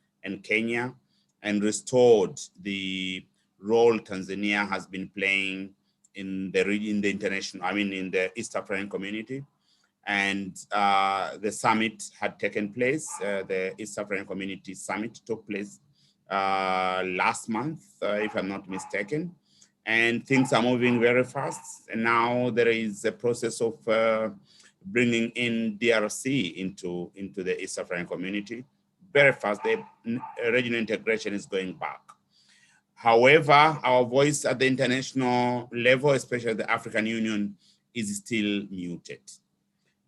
Kenya, and restored the role Tanzania has been playing in the region, in the East African community. And the summit had taken place. The East African Community Summit took place last month, if I'm not mistaken. And things are moving very fast. And now there is a process of bringing in DRC into the East African community. Very fast, the regional integration is going back. However, our voice at the international level, especially the African Union, is still muted.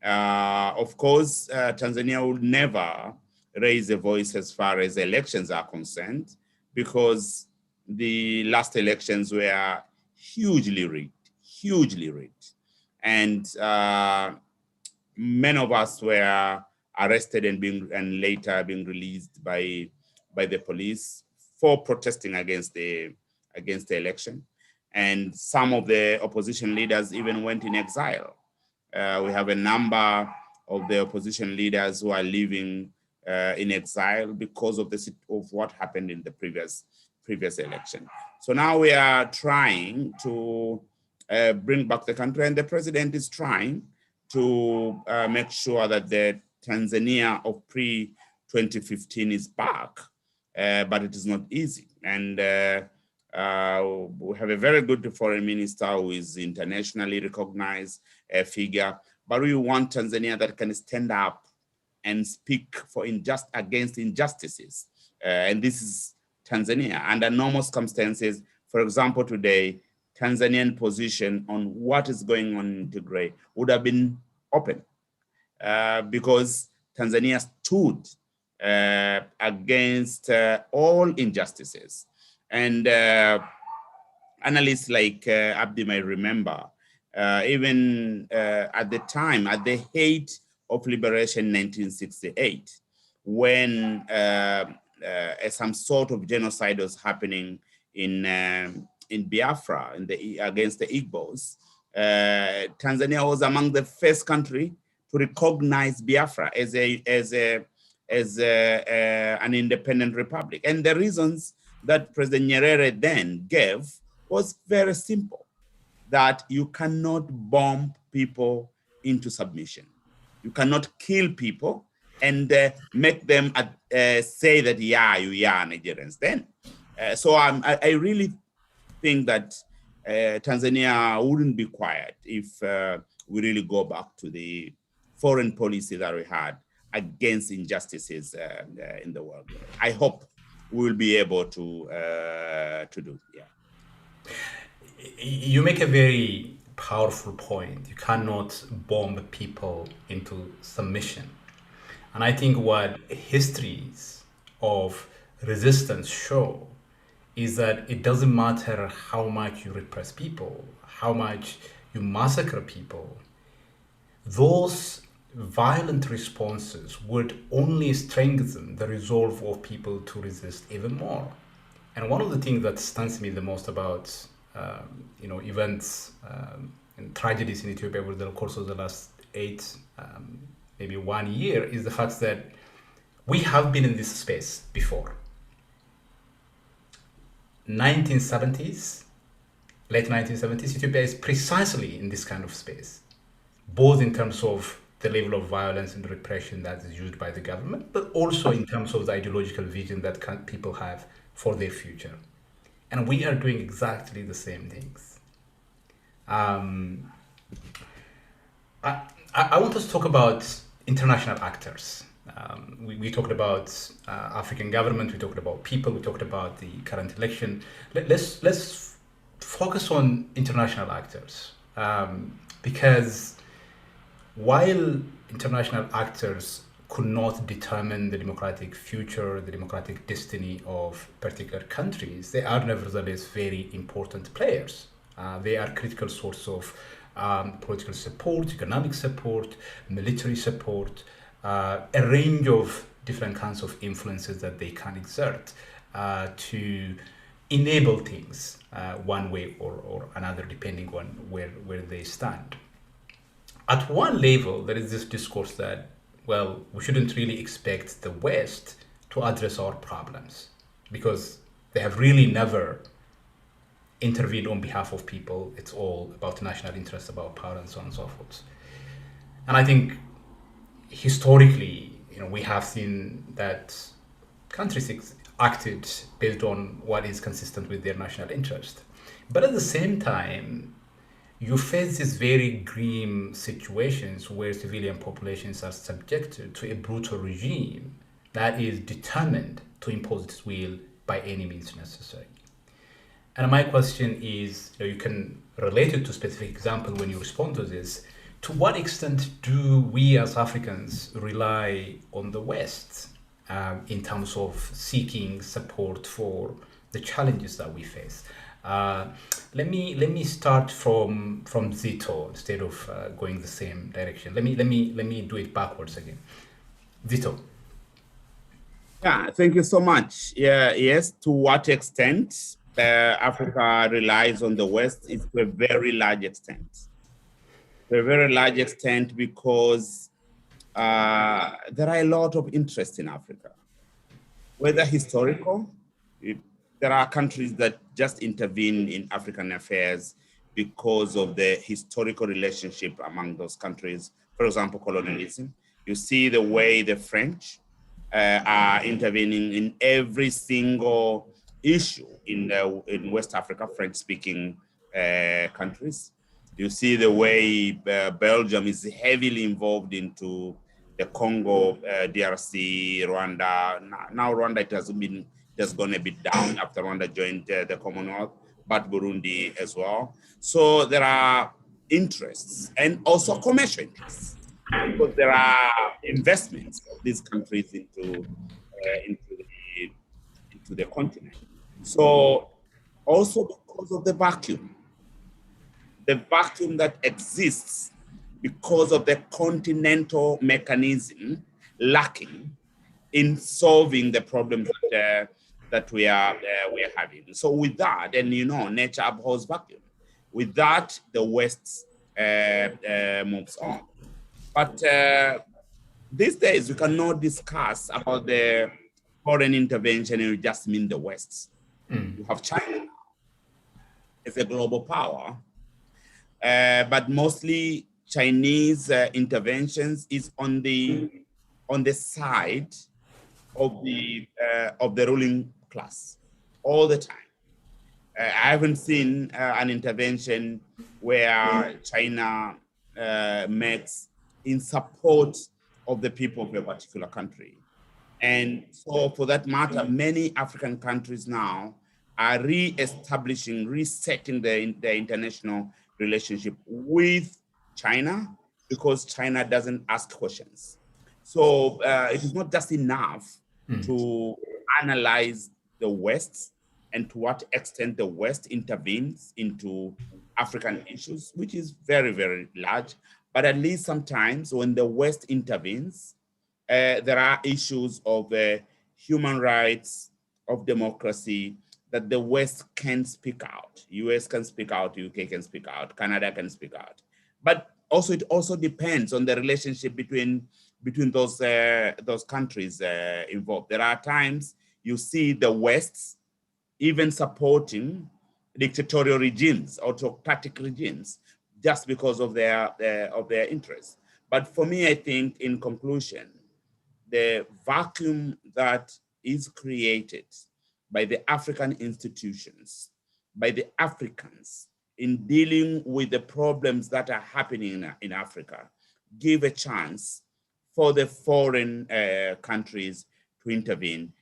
Of course, Tanzania will never raise a voice as far as elections are concerned, because the last elections were hugely rigged. And many of us were arrested and later being released by the police for protesting against the election. And some of the opposition leaders even went in exile. We have a number of the opposition leaders who are living in exile because of what happened in the previous election. So now we are trying to bring back the country, and the president is trying to make sure that the Tanzania of pre-2015 is back, but it is not easy. And We have a very good foreign minister who is internationally recognized figure, but we want Tanzania that can stand up and speak for against injustices. And this is Tanzania. Under normal circumstances, for example, today, Tanzanian position on what is going on in Tigray would have been open because Tanzania stood against all injustices. And analysts like Abdi might remember, even at the time, at the height of liberation 1968, when some sort of genocide was happening in Biafra against the Igbos, Tanzania was among the first country to recognize Biafra as an independent republic. And the reasons that President Nyerere then gave was very simple, that you cannot bomb people into submission. You cannot kill people and make them say that, yeah, you are Nigerians then. So I really think that Tanzania wouldn't be quiet if we really go back to the foreign policy that we had against injustices in the world. I hope we will be able to do, yeah. You make a very powerful point. You cannot bomb people into submission. And I think what histories of resistance show is that it doesn't matter how much you repress people, how much you massacre people, those violent responses would only strengthen the resolve of people to resist even more. And one of the things that stuns me the most about events and tragedies in Ethiopia over the course of the last maybe 1 year is the fact that we have been in this space before. 1970s, late 1970s, Ethiopia is precisely in this kind of space, both in terms of the level of violence and repression that is used by the government, but also in terms of the ideological vision that people have for their future. And we are doing exactly the same things. I want us to talk about international actors. We talked about African government, we talked about people, we talked about the current election. Let's focus on international actors, because while international actors could not determine the democratic future, the democratic destiny of particular countries, they are nevertheless very important players. They are critical source of political support, economic support, military support, a range of different kinds of influences that they can exert to enable things one way or another, depending on where they stand. At one level, there is this discourse that, well, we shouldn't really expect the West to address our problems because they have really never intervened on behalf of people. It's all about national interest, about power, and so on and so forth. And I think historically, we have seen that countries acted based on what is consistent with their national interest. But at the same time, you face these very grim situations where civilian populations are subjected to a brutal regime that is determined to impose its will by any means necessary. And my question is, you can relate it to a specific example when you respond to this. To what extent do we as Africans rely on the West in terms of seeking support for the challenges that we face? Let me start from Zito instead of going the same direction. Let me do it backwards again. Zito. Yeah, thank you so much. Yeah, yes. To what extent Africa relies on the West is to a very large extent. To a very large extent because there are a lot of interest in Africa, whether historical. There are countries that just intervene in African affairs because of the historical relationship among those countries. For example, colonialism. You see the way the French are intervening in every single issue in West Africa, French-speaking countries. You see the way Belgium is heavily involved into the Congo, DRC, Rwanda. Now Rwanda, it has gone a bit down after Rwanda joined the Commonwealth, but Burundi as well. So there are interests and also commercial interests, because there are investments of these countries into the continent. So also because of the vacuum that exists because of the continental mechanism lacking in solving the problems that we are having. So with that, and nature abhors vacuum. With that, the West moves on. But these days, we cannot discuss about the foreign intervention and we just mean the West. You have China now as a global power, but mostly Chinese interventions is on the side of the ruling class all the time. I haven't seen an intervention where China makes in support of the people of a particular country. And so for that matter, many African countries now are resetting the international relationship with China, because China doesn't ask questions. So it is not just enough to analyze the West and to what extent the West intervenes into African issues, which is very, very large. But at least sometimes when the West intervenes, there are issues of human rights, of democracy, that the West can speak out. US can speak out, UK can speak out, Canada can speak out. But also, it also depends on the relationship between those countries involved. There are times you see the West even supporting dictatorial regimes, autocratic regimes, just because of their interests. But for me, I think in conclusion, the vacuum that is created by the African institutions, by the Africans in dealing with the problems that are happening in Africa, give a chance for the foreign countries to intervene,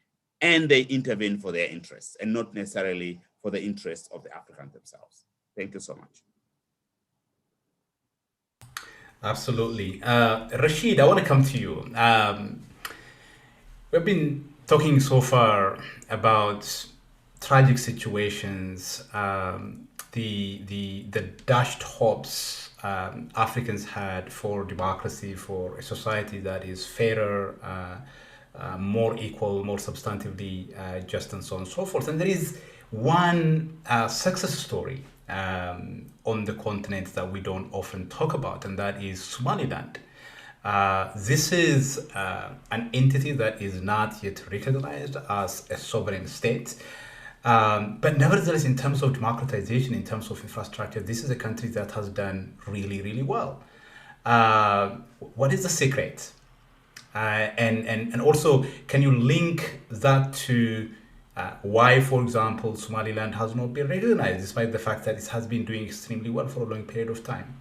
and they intervene for their interests and not necessarily for the interests of the Africans themselves. Thank you so much. Absolutely. Rashid, I want to come to you. We've been talking so far about tragic situations, the dashed hopes Africans had for democracy, for a society that is fairer, more equal, more substantively just, and so on and so forth. And there is one success story on the continent that we don't often talk about, and that is Somaliland. This is an entity that is not yet recognized as a sovereign state. But nevertheless, in terms of democratization, in terms of infrastructure, this is a country that has done really, really well. What is the secret? And also, can you link that to why, for example, Somaliland has not been recognized, despite the fact that it has been doing extremely well for a long period of time?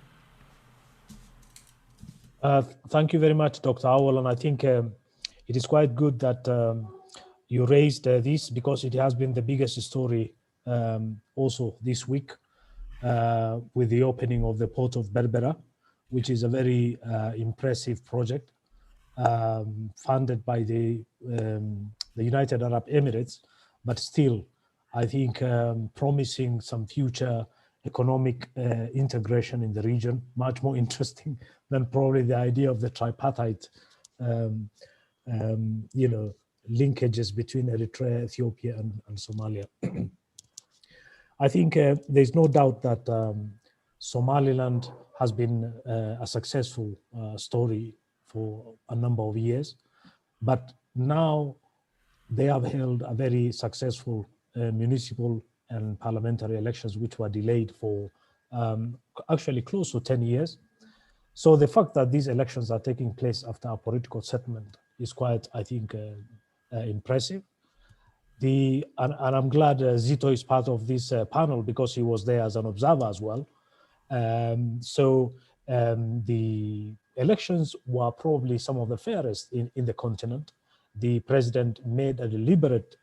Thank you very much, Dr. Awal. And I think it is quite good that you raised this, because it has been the biggest story also this week with the opening of the port of Berbera, which is a very impressive project funded by the United Arab Emirates, but still, I think promising some future economic integration in the region, much more interesting than probably the idea of the tripartite, linkages between Eritrea, Ethiopia, and Somalia. I think there's no doubt that Somaliland has been a successful story for a number of years, but now they have held a very successful municipal and parliamentary elections, which were delayed for actually close to 10 years. So the fact that these elections are taking place after a political settlement is quite, I think, impressive. And I'm glad Zito is part of this panel because he was there as an observer as well. The elections were probably some of the fairest in the continent. The president made a deliberate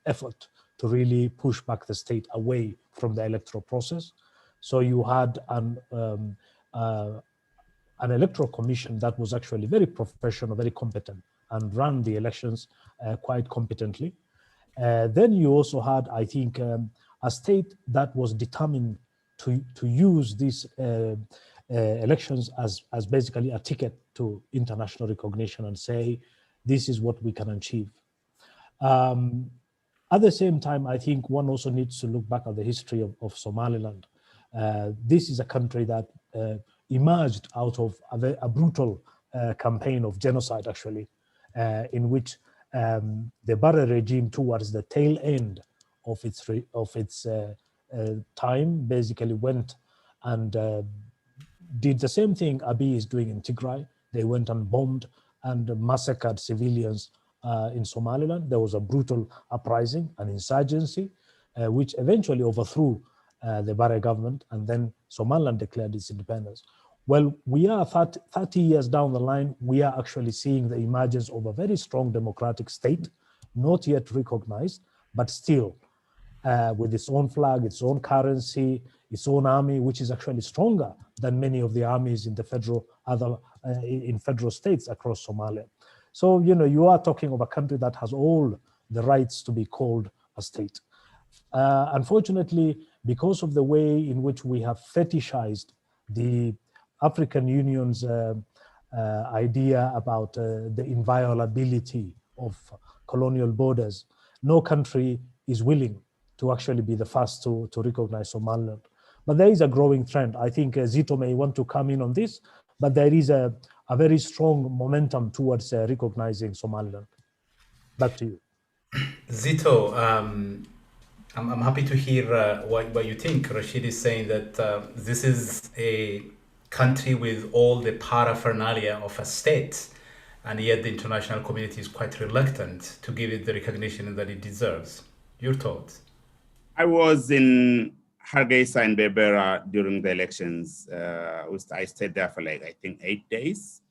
effort to really push back the state away from the electoral process. So you had an electoral commission that was actually very professional, very competent, and ran the elections quite competently. Then you also had, I think, a state that was determined to use these elections as basically a ticket to international recognition and say, this is what we can achieve. At the same time, I think one also needs to look back at the history of Somaliland. This is a country that emerged out of a brutal campaign of genocide, actually, in which the Barre regime, towards the tail end of its time, basically went and did the same thing Abiy is doing in Tigray. They went and bombed and massacred civilians in Somaliland. There was a brutal uprising, an insurgency, which eventually overthrew the Barre government, and then Somaliland declared its independence. Well, we are 30 years down the line, we are actually seeing the emergence of a very strong democratic state, not yet recognized, but still with its own flag, its own currency, its own army, which is actually stronger than many of the armies in the federal states across Somalia. So, you are talking of a country that has all the rights to be called a state. Unfortunately, because of the way in which we have fetishized the African Union's idea about the inviolability of colonial borders, no country is willing to actually be the first to recognize Somaliland. But there is a growing trend. I think Zito may want to come in on this, but there is a very strong momentum towards recognizing Somaliland. Back to you. Zito, I'm happy to hear what you think. Rashid is saying that this is a country with all the paraphernalia of a state, and yet the international community is quite reluctant to give it the recognition that it deserves. Your thoughts? I was in Hargeisa and Berbera during the elections. I stayed there for I think 8 days.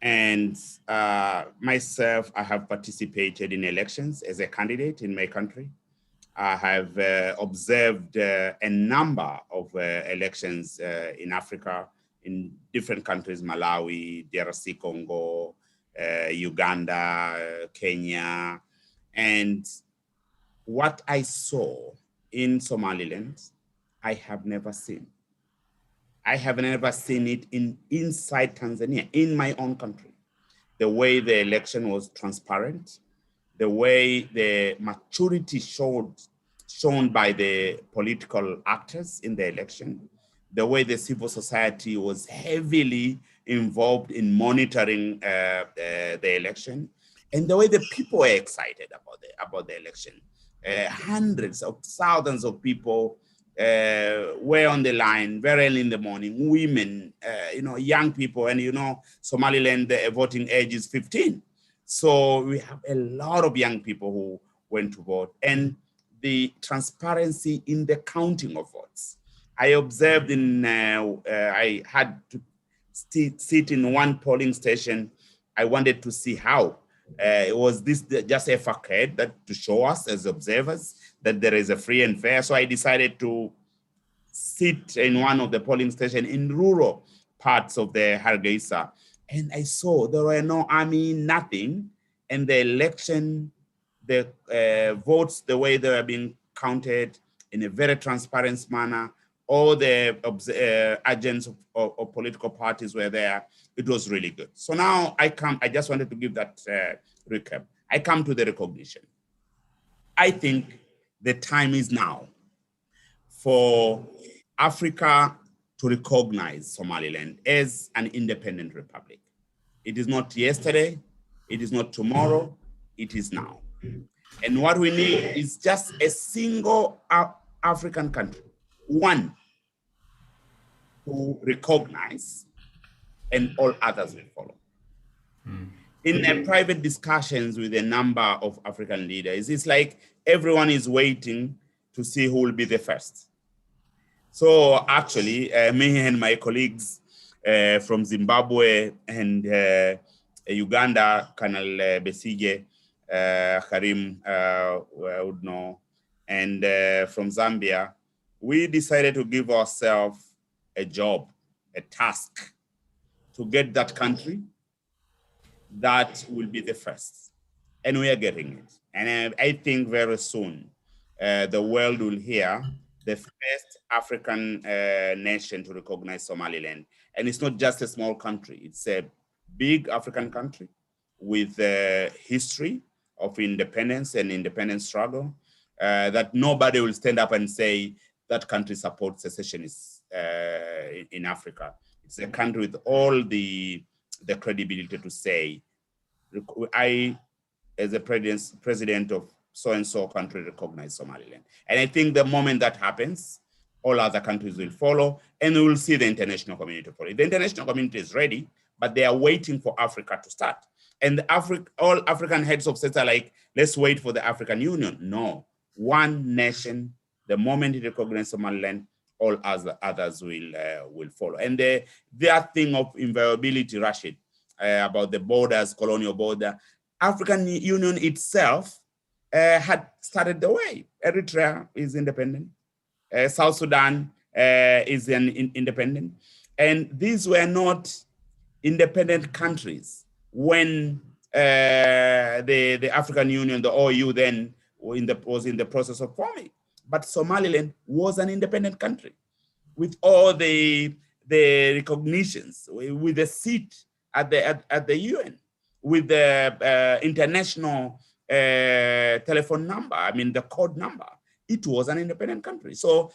And myself, I have participated in elections as a candidate in my country. I have observed a number of elections in Africa, in different countries, Malawi, DRC Congo, Uganda, Kenya. And what I saw in Somaliland, I have never seen. I have never seen it inside Tanzania, in my own country. The way the election was transparent, the way the maturity shown by the political actors in the election, the way the civil society was heavily involved in monitoring the election, and the way the people were excited about the election. Hundreds of thousands of people were on the line very early in the morning, women, young people, and Somaliland, the voting age is 15. So we have a lot of young people who went to vote, and the transparency in the counting of votes. I observed I had to sit in one polling station. I wanted to see how. Was this just a facade that to show us as observers that there is a free and fair? So I decided to sit in one of the polling stations in rural parts of the Hargeisa. And I saw there were no army, nothing. And the election, the votes, the way they were being counted in a very transparent manner, all the agents of political parties were there. It was really good. So now I just wanted to give that recap. I come to the recognition. I think the time is now for Africa to recognize Somaliland as an independent republic. It is not yesterday, it is not tomorrow, it is now. And what we need is just a single African country, one, to recognize, and all others will follow. in private discussions with a number of African leaders, it's like everyone is waiting to see who will be the first. So actually, me and my colleagues from Zimbabwe and Uganda, Colonel Besige, Karim would know, and from Zambia, we decided to give ourselves a job, a task, to get that country that will be the first. And we are getting it. And I think very soon the world will hear the first African nation to recognize Somaliland. And it's not just a small country, it's a big African country with a history of independence and independence struggle that nobody will stand up and say that country supports secessionists in Africa. It's a country with all the credibility to say, I, as a president of so-and-so country, recognize Somaliland. And I think the moment that happens, all other countries will follow, and we will see the international community follow. The international community is ready, but they are waiting for Africa to start. And all African heads of states are like, let's wait for the African Union. No, one nation, the moment it recognizes Somaliland, all others will follow. And their thing of inviolability, Rashid, about the borders, colonial border, African Union itself had started the way. Eritrea is independent. South Sudan is independent. And these were not independent countries when the African Union, the OU then was in the process of forming. But Somaliland was an independent country with all the recognitions, with the seat at the UN, with the international telephone number, I mean the code number. It was an independent country. So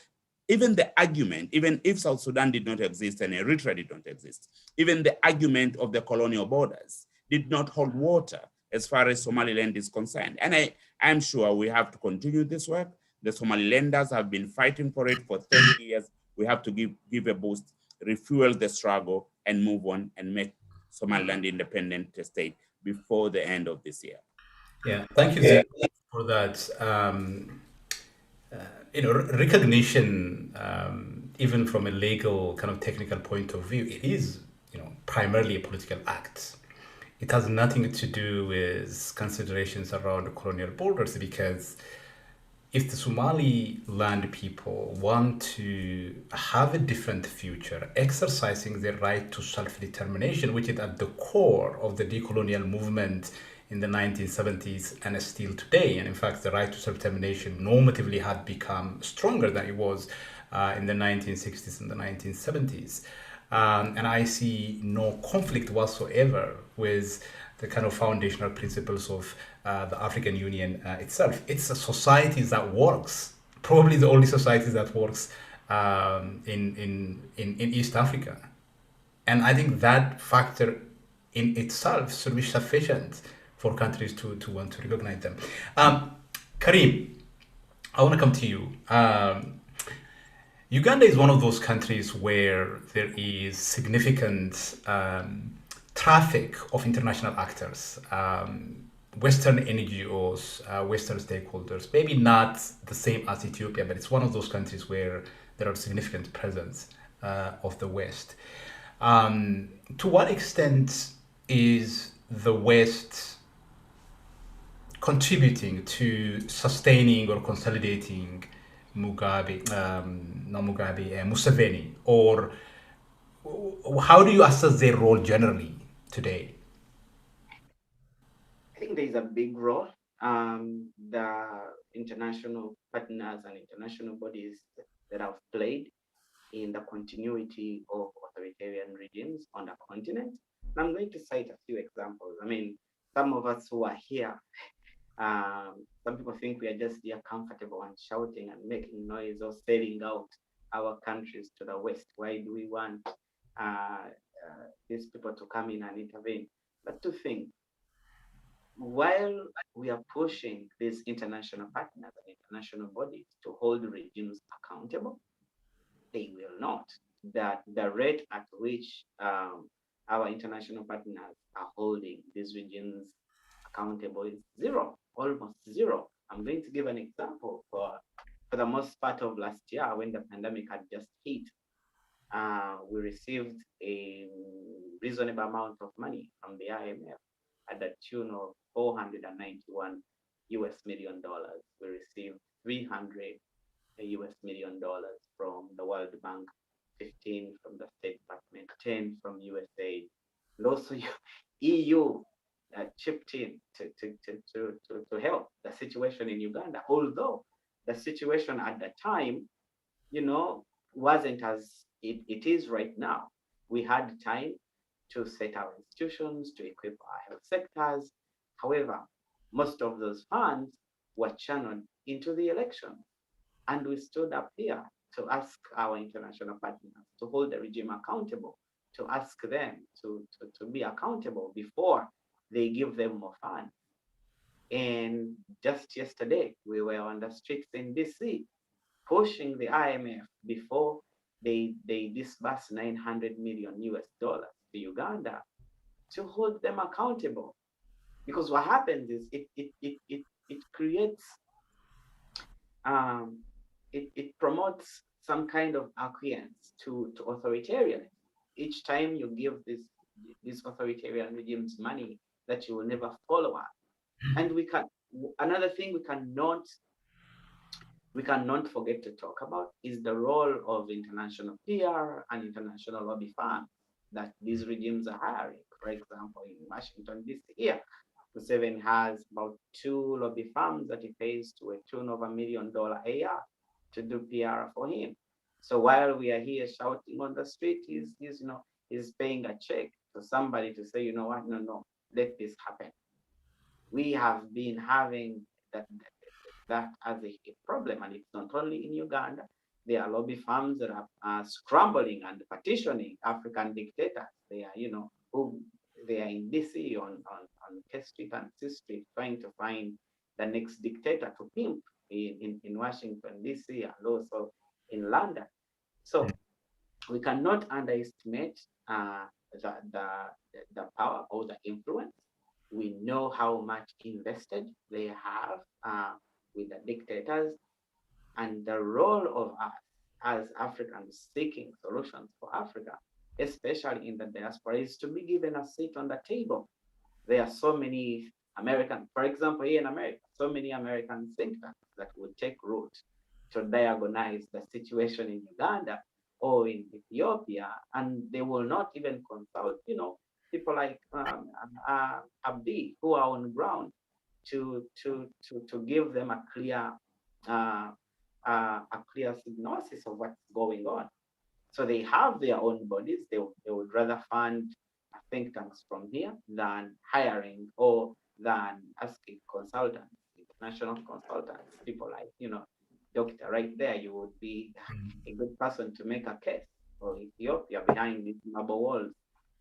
even the argument, even if South Sudan did not exist and Eritrea did not exist, even the argument of the colonial borders did not hold water as far as Somaliland is concerned. And I'm sure we have to continue this work. The Somalilanders have been fighting for it for 30 years. We have to give a boost, refuel the struggle, and move on and make Somaliland independent state before the end of this year. Yeah, thank you Zach, for that. Recognition, even from a legal kind of technical point of view, it is, primarily a political act. It has nothing to do with considerations around colonial borders, because if the Somaliland people want to have a different future, exercising their right to self-determination, which is at the core of the decolonial movement in the 1970s and still today. And in fact, the right to self-determination normatively had become stronger than it was in the 1960s and the 1970s. And I see no conflict whatsoever with the kind of foundational principles of the African Union itself. It's a society that works, probably the only society that works in East Africa. And I think that factor in itself should be sufficient for countries to want to recognize them. Karim, I want to come to you. Uganda is one of those countries where there is significant traffic of international actors, Western NGOs, Western stakeholders, maybe not the same as Ethiopia, but it's one of those countries where there are significant presence of the West. To what extent is the West contributing to sustaining or consolidating Museveni, or how do you assess their role generally today? I think there is a big role. The international partners and international bodies that have played in the continuity of authoritarian regimes on the continent. And I'm going to cite a few examples. I mean, some of us who are here, some people think we are just here comfortable and shouting and making noise or selling out our countries to the West. Why do we want these people to come in and intervene? But to think, while we are pushing these international partners and international bodies to hold regimes accountable, they will not. That the rate at which our international partners are holding these regimes accountable is zero, almost zero. I'm going to give an example. For the most part of last year, when the pandemic had just hit, we received a reasonable amount of money from the IMF at the tune of $491 million. We received 300 US million dollars from the World Bank, 15 from the State Department, 10 from USA, and also EU chipped in to help the situation in Uganda. Although the situation at the time, wasn't as it is right now. We had time to set our institutions, to equip our health sectors. However, most of those funds were channeled into the election. And we stood up here to ask our international partners to hold the regime accountable, to ask them to be accountable before they give them more funds. And just yesterday, we were on the streets in DC pushing the IMF before they disbursed 900 million US dollars to Uganda to hold them accountable. Because what happens is it creates it promotes some kind of acquiescence to authoritarianism. Each time you give these authoritarian regimes money that you will never follow up. And another thing we cannot forget to talk about is the role of international PR and international lobby firms that these regimes are hiring. For example, in Washington, D.C. here, Museveni has about 2 lobby firms that he pays to a tune of $1 million a year to do PR for him. So while we are here shouting on the street, he's paying a check to somebody to say, no, let this happen. We have been having that as a problem, and it's not only in Uganda. There are lobby firms that are scrambling and petitioning African dictators. They are, they are in DC on K Street and C Street trying to find the next dictator to pimp in Washington, DC, and also in London. So we cannot underestimate the power or the influence. We know how much invested they have with the dictators, and the role of us as Africans seeking solutions for Africa, especially in the diaspora, is to be given a seat on the table. There are so many American, for example, here in America, so many American think tanks that would take root to diagnose the situation in Uganda or in Ethiopia, and they will not even consult, people like Abdi, who are on ground to give them a clear synopsis of what's going on. So they have their own bodies. They would rather fund think tanks from here than hiring or than asking consultants, international consultants, people like, doctor right there. You would be a good person to make a case for Ethiopia behind these marble walls.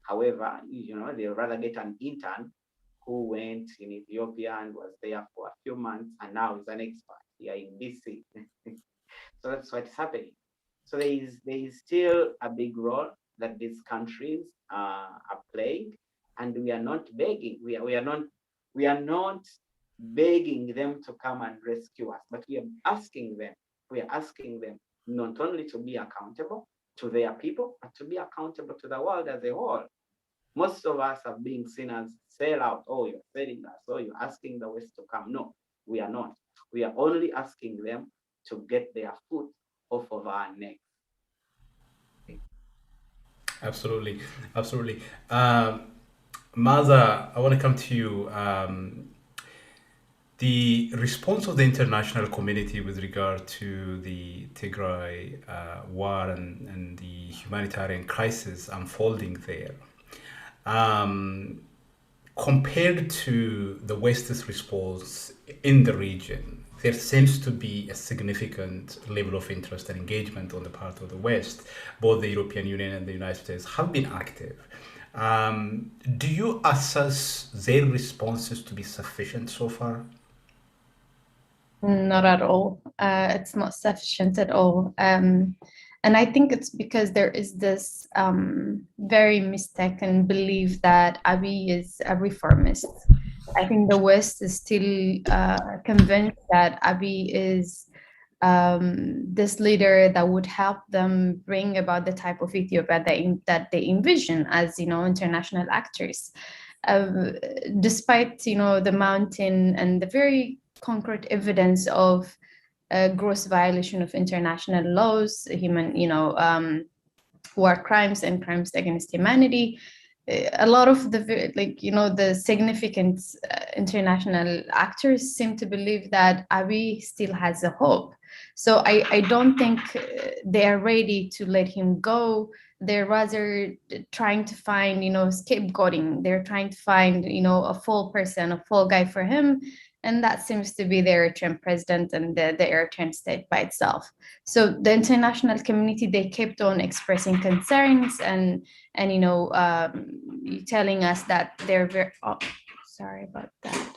However, they'd rather get an intern who went in Ethiopia and was there for a few months and now is an expert here in DC. So that's what's happening. So there is still a big role that these countries are playing, and we are not begging. We are not begging them to come and rescue us, but we are asking them. We are asking them not only to be accountable to their people, but to be accountable to the world as a whole. Most of us are being seen as sellout. Oh, you're selling us. Oh, you're asking the West to come. No, we are not. We are only asking them to get their foot off of our neck. Absolutely. Maza, I want to come to you. The response of the international community with regard to the Tigray war and the humanitarian crisis unfolding there, compared to the West's response in the region, there seems to be a significant level of interest and engagement on the part of the West. Both the European Union and the United States have been active. Do you assess their responses to be sufficient so far? Not at all. It's not sufficient at all. And And I think it's because there is this very mistaken belief that Abiy is a reformist. I think the West is still convinced that Abiy is this leader that would help them bring about the type of Ethiopia that they envision as, international actors. Despite, the mountain and the very concrete evidence of gross violation of international laws, war crimes and crimes against humanity, a lot of the significant international actors seem to believe that Abiy still has a hope. So I don't think they're ready to let him go. They're rather trying to find, scapegoating. They're trying to find, a fall person, a fall guy for him. And that seems to be the Eritrean president and the Eritrean state by itself. So the international community, they kept on expressing concerns and telling us that they're very, sorry about that.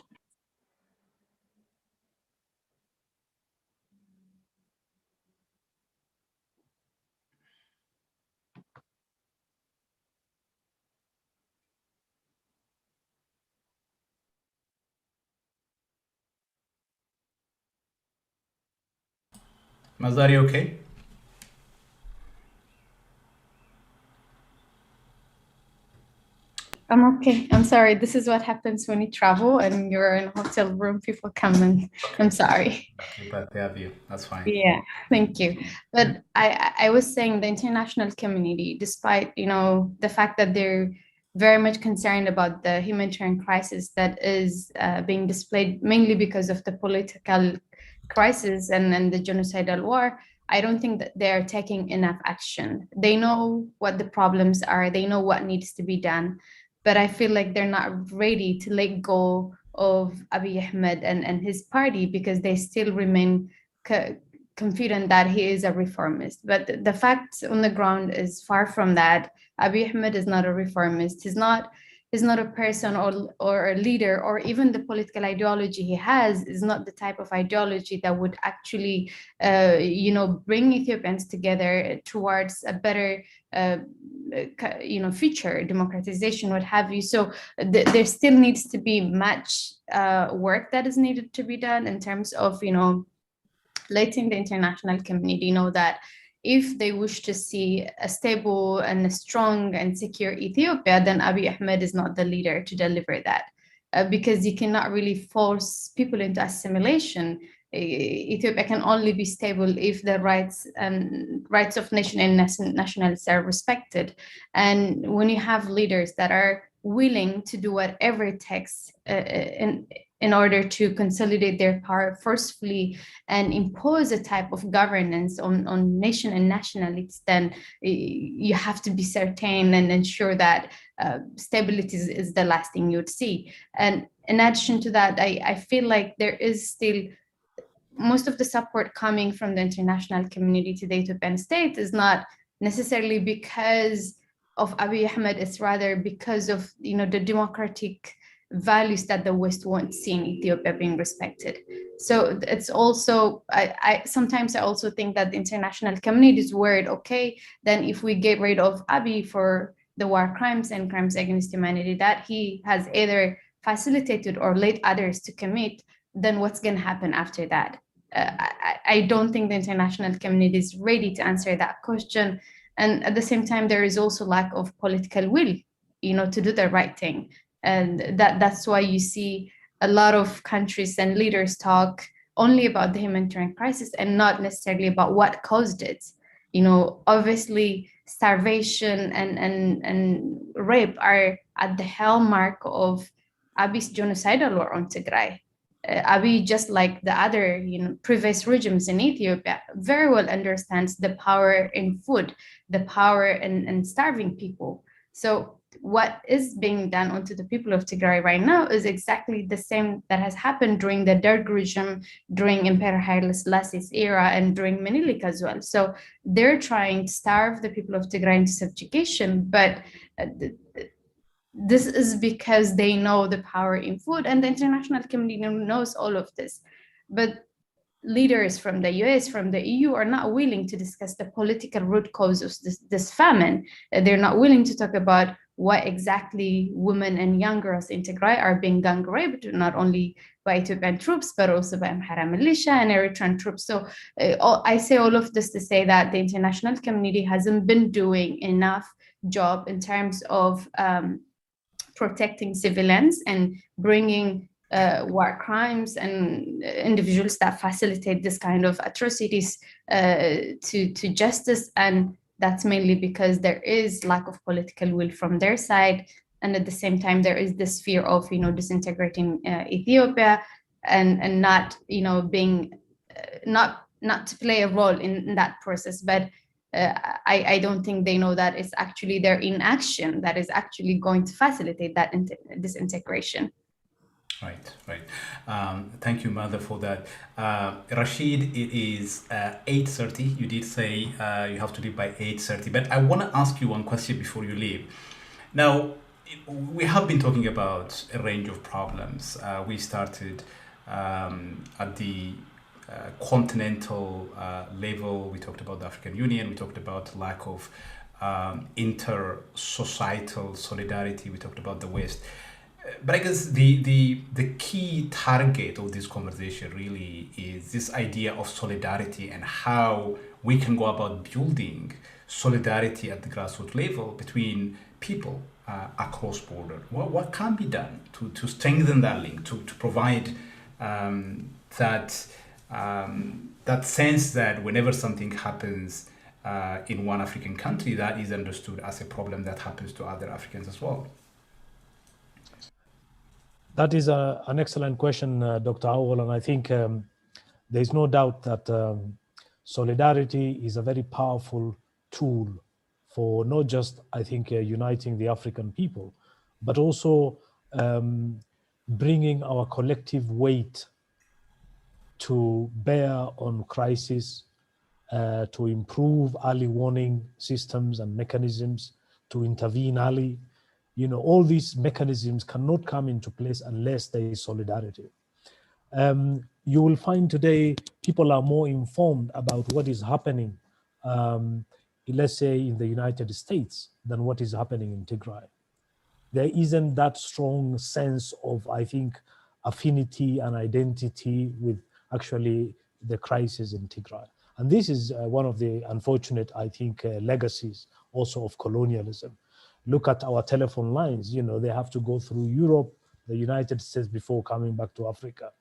Mazari, okay? I'm okay. I'm sorry. This is what happens when you travel and you're in a hotel room. People come and I'm sorry. Okay, but they have you. That's fine. Yeah, thank you. But I was saying the international community, despite, the fact that they're very much concerned about the humanitarian crisis that is being displayed mainly because of the political crisis and the genocidal war, I don't think that they're taking enough action. They know what the problems are. They know what needs to be done. But I feel like they're not ready to let go of Abiy Ahmed and his party because they still remain confident that he is a reformist. But the fact on the ground is far from that. Abiy Ahmed is not a reformist. He's not a person or a leader, or even the political ideology he has is not the type of ideology that would actually, bring Ethiopians together towards a better, future, democratization, what have you. So there still needs to be much work that is needed to be done in terms of, letting the international community know that if they wish to see a stable and a strong and secure Ethiopia, then Abiy Ahmed is not the leader to deliver that. Because you cannot really force people into assimilation. Ethiopia can only be stable if the rights of nation and nationalities are respected. And when you have leaders that are willing to do whatever it takes in order to consolidate their power forcefully and impose a type of governance on nation and nationalities, then you have to be certain and ensure that stability is the last thing you'd see. And in addition to that, I feel like there is still most of the support coming from the international community to the Ethiopian state is not necessarily because of Abiy Ahmed, it's rather because of the democratic values that the West wants see in Ethiopia being respected. So it's also, I sometimes I also think that the international community is worried, okay, then if we get rid of Abiy for the war crimes and crimes against humanity that he has either facilitated or led others to commit, then what's going to happen after that? I don't think the international community is ready to answer that question. And at the same time, there is also lack of political will, to do the right thing. And that's why you see a lot of countries and leaders talk only about the humanitarian crisis and not necessarily about what caused it. Obviously, starvation and rape are at the hallmark of Abiy's genocidal war on Tigray. Abiy, just like the other previous regimes in Ethiopia, very well understands the power in food, the power in starving people. So what is being done onto the people of Tigray right now is exactly the same that has happened during the Derg regime, during Emperor Haile Selassie's era, and during Menelik as well. So they're trying to starve the people of Tigray into subjugation, but this is because they know the power in food, and the international community knows all of this. But leaders from the US, from the EU are not willing to discuss the political root cause of this famine. They're not willing to talk about why exactly women and young girls in Tigray are being gang raped, not only by Ethiopian troops, but also by Amhara militia and Eritrean troops. So I say all of this to say that the international community hasn't been doing enough job in terms of protecting civilians and bringing war crimes and individuals that facilitate this kind of atrocities to justice. And that's mainly because there is lack of political will from their side. And at the same time, there is this fear of, disintegrating Ethiopia and not, being, not to play a role in that process. But I don't think they know that it's actually their inaction that is actually going to facilitate that disintegration. Right. Thank you, Mother, for that. Rashid, it is 8:30. You did say you have to leave by 8:30, but I want to ask you one question before you leave. Now, we have been talking about a range of problems. We started at the continental level. We talked about the African Union. We talked about lack of inter-societal solidarity. We talked about the West. But I guess the key target of this conversation really is this idea of solidarity and how we can go about building solidarity at the grassroots level between people across border. What can be done to strengthen that link, to provide that sense that whenever something happens in one African country, that is understood as a problem that happens to other Africans as well? That is an excellent question, Dr. Howell, and I think there's no doubt that solidarity is a very powerful tool for not just, I think, uniting the African people, but also bringing our collective weight to bear on crisis, to improve early warning systems and mechanisms, to intervene early. All these mechanisms cannot come into place unless there is solidarity. You will find today people are more informed about what is happening, let's say in the United States, than what is happening in Tigray. There isn't that strong sense of, I think, affinity and identity with actually the crisis in Tigray. And this is one of the unfortunate, I think, legacies also of colonialism. Look at our telephone lines, they have to go through Europe, the United States before coming back to Africa.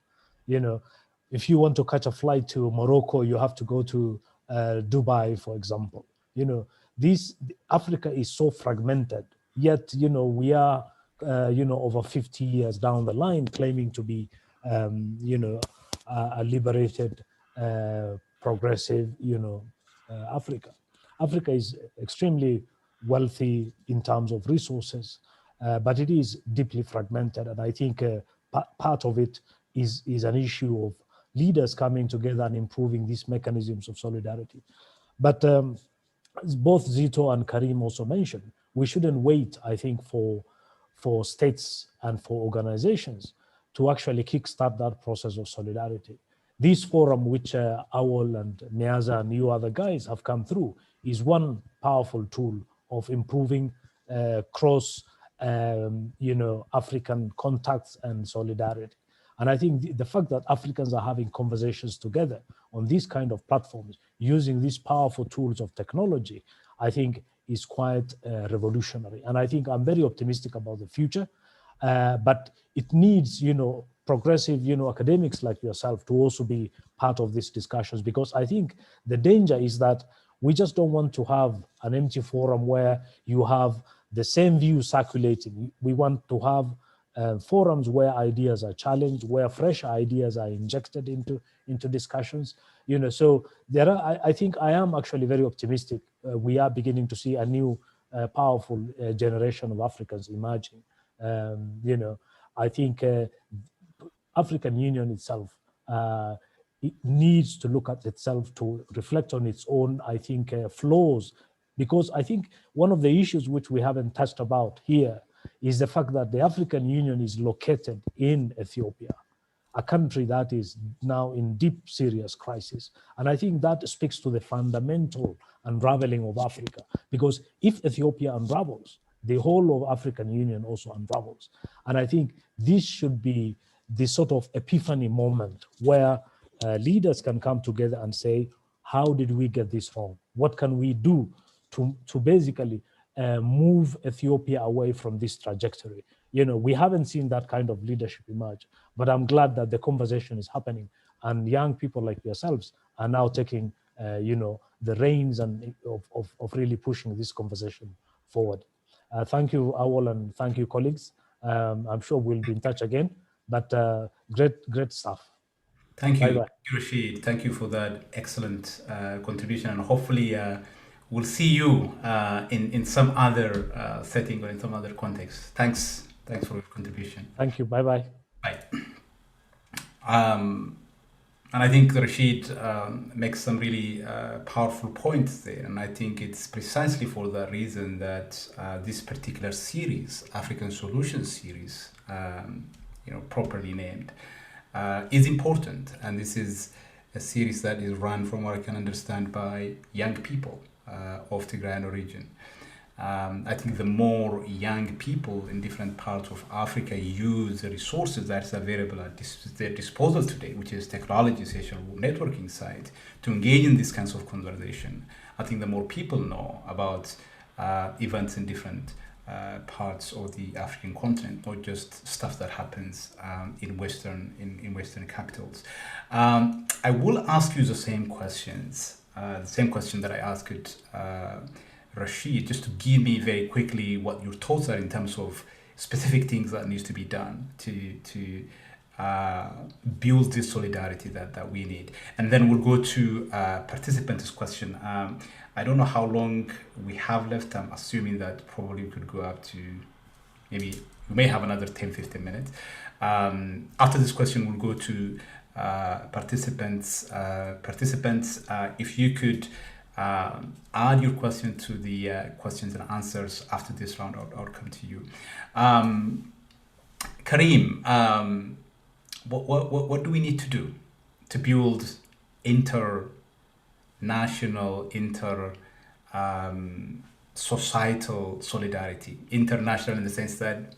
If you want to catch a flight to Morocco, you have to go to Dubai, for example. Africa is so fragmented, yet, we are, over 50 years down the line claiming to be, a liberated, progressive, Africa. Africa is extremely wealthy in terms of resources, but it is deeply fragmented. And I think part of it is an issue of leaders coming together and improving these mechanisms of solidarity. But as both Zito and Karim also mentioned, we shouldn't wait, I think, for states and for organizations to actually kickstart that process of solidarity. This forum, which Awol and Niaza and you other guys have come through, is one powerful tool of improving cross, African contacts and solidarity. And I think the fact that Africans are having conversations together on these kind of platforms, using these powerful tools of technology, I think is quite revolutionary. And I think I'm very optimistic about the future, but it needs, progressive, academics like yourself to also be part of these discussions, because I think the danger is that we just don't want to have an empty forum where you have the same views circulating. We want to have forums where ideas are challenged, where fresh ideas are injected into discussions. So there are, I think I am actually very optimistic. We are beginning to see a new powerful generation of Africans emerging. I think African Union itself, it needs to look at itself, to reflect on its own, I think, flaws, because I think one of the issues which we haven't touched about here is the fact that the African Union is located in Ethiopia. a country that is now in deep, serious crisis. And I think that speaks to the fundamental unraveling of Africa, because if Ethiopia unravels, the whole of African Union also unravels. And I think this should be the sort of epiphany moment where leaders can come together and say, how did we get this wrong? What can we do to basically move Ethiopia away from this trajectory? You know, we haven't seen that kind of leadership emerge, but I'm glad that the conversation is happening, and young people like yourselves are now taking, you know, the reins and of really pushing this conversation forward. Thank you, Awol, and thank you, colleagues. I'm sure we'll be in touch again, but great stuff. Thank you, Bye-bye. Rashid. Thank you for that excellent contribution, and hopefully we'll see you in some other setting or in some other context. Thanks for your contribution. Thank you. Bye-bye. Bye. And I think Rashid makes some really powerful points there, and I think it's precisely for that reason that this particular series, African Solutions series, you know, properly named, is important. And this is a series that is run, from what I can understand, by young people of Tigrayan origin. I think the more young people in different parts of Africa use the resources that's available at their disposal today, which is technology, social networking side, to engage in these kinds of conversation, I think the more people know about events in different parts of the African continent, not just stuff that happens in Western capitals. I will ask you the same questions, the same question that I asked Rashid, just to give me very quickly what your thoughts are in terms of specific things that needs to be done to build this solidarity that we need. And then we'll go to participants' question. I don't know how long we have left. I'm assuming that probably we could go up to maybe, we may have another 10-15 minutes. After this question, we'll go to participants. If you could add your question to the questions and answers after this round, I'll come to you. Karim, what do we need to do to build international, societal solidarity? International in the sense that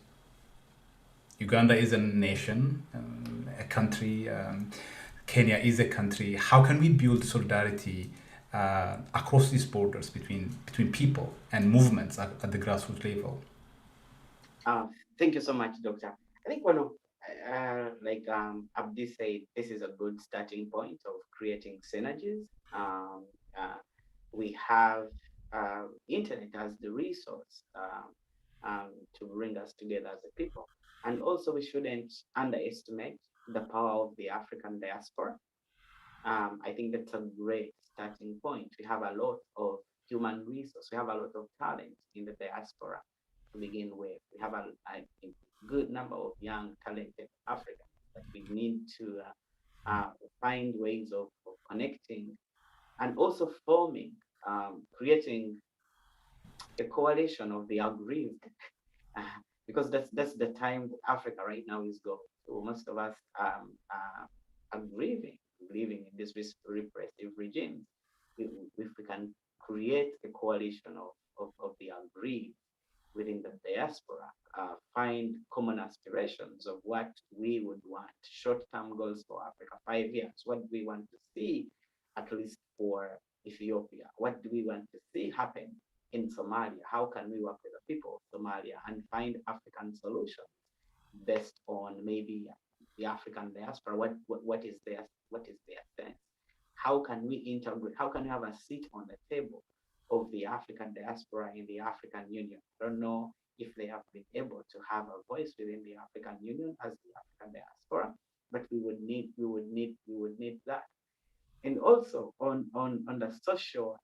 Uganda is a nation, a country, Kenya is a country. How can we build solidarity across these borders between people and movements at the grassroots level? Thank you so much, Doctor. I think one of, like Abdi said, this is a good starting point of creating synergies. We have internet as the resource to bring us together as a people. And also we shouldn't underestimate the power of the African diaspora. I think that's a great starting point. We have a lot of human resource. We have a lot of talent in the diaspora to begin with. We have a good number of young, talented Africans that we need to find ways of connecting and also forming, creating a coalition of the aggrieved. Because that's the time Africa right now is going. So most of us are grieving in this repressive regime. If we can create a coalition of the aggrieved within the diaspora, find common aspirations of what we would want, short-term goals for Africa, 5 years, what do we want to see, at least for Ethiopia, what do we want to see happen in Somalia, how can we work with the people of Somalia and find African solutions based on maybe the African diaspora, what is their sense? How can we integrate, how can we have a seat on the table of the African diaspora in the African Union? I don't know if they have been able to have a voice within the African Union as the African diaspora, but we would need that. And also on the social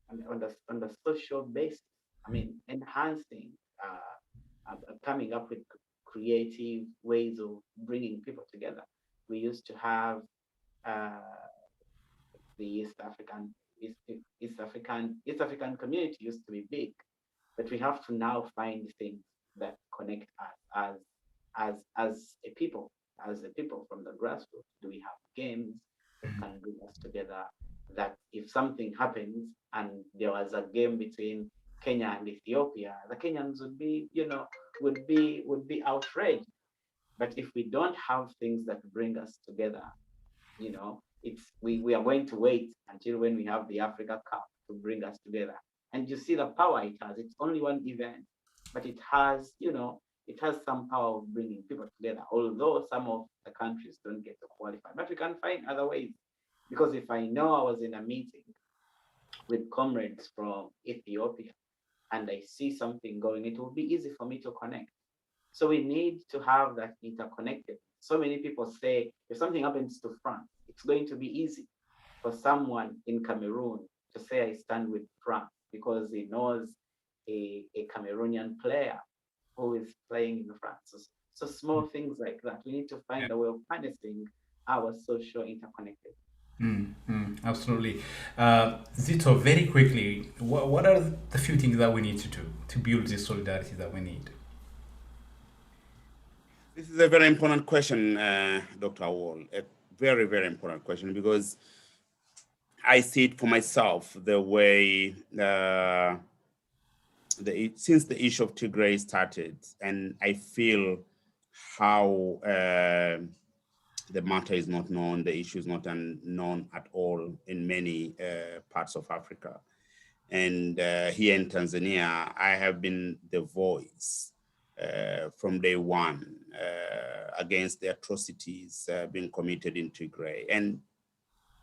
on the social basis, I mean, enhancing, coming up with creative ways of bringing people together. We used to have the East African community used to be big, but we have to now find things that connect us as a people. as the people from the grassroots? Do we have games that can bring us together? That if something happens and there was a game between Kenya and Ethiopia, the Kenyans would be, would be outraged. But if we don't have things that bring us together, we are going to wait until when we have the Africa Cup to bring us together. And you see the power it has. It's only one event, but it has, it has some power of bringing people together, although some of the countries don't get to qualify. But we can find other ways. Because if I know I was in a meeting with comrades from Ethiopia and I see something going, it will be easy for me to connect. So we need to have that interconnected. So many people say, if something happens to France, it's going to be easy for someone in Cameroon to say, I stand with France, because he knows a Cameroonian player who is playing in France. So small things like that. We need to find a way of harnessing our social interconnected. Absolutely. Zito, very quickly, what are the few things that we need to do to build this solidarity that we need? This is a very important question, Dr. Wall. A very, very important question, because I see it for myself the way since the issue of Tigray started, and I feel how the matter is not known, the issue is not known at all in many parts of Africa. And here in Tanzania, I have been the voice from day one against the atrocities being committed in Tigray. And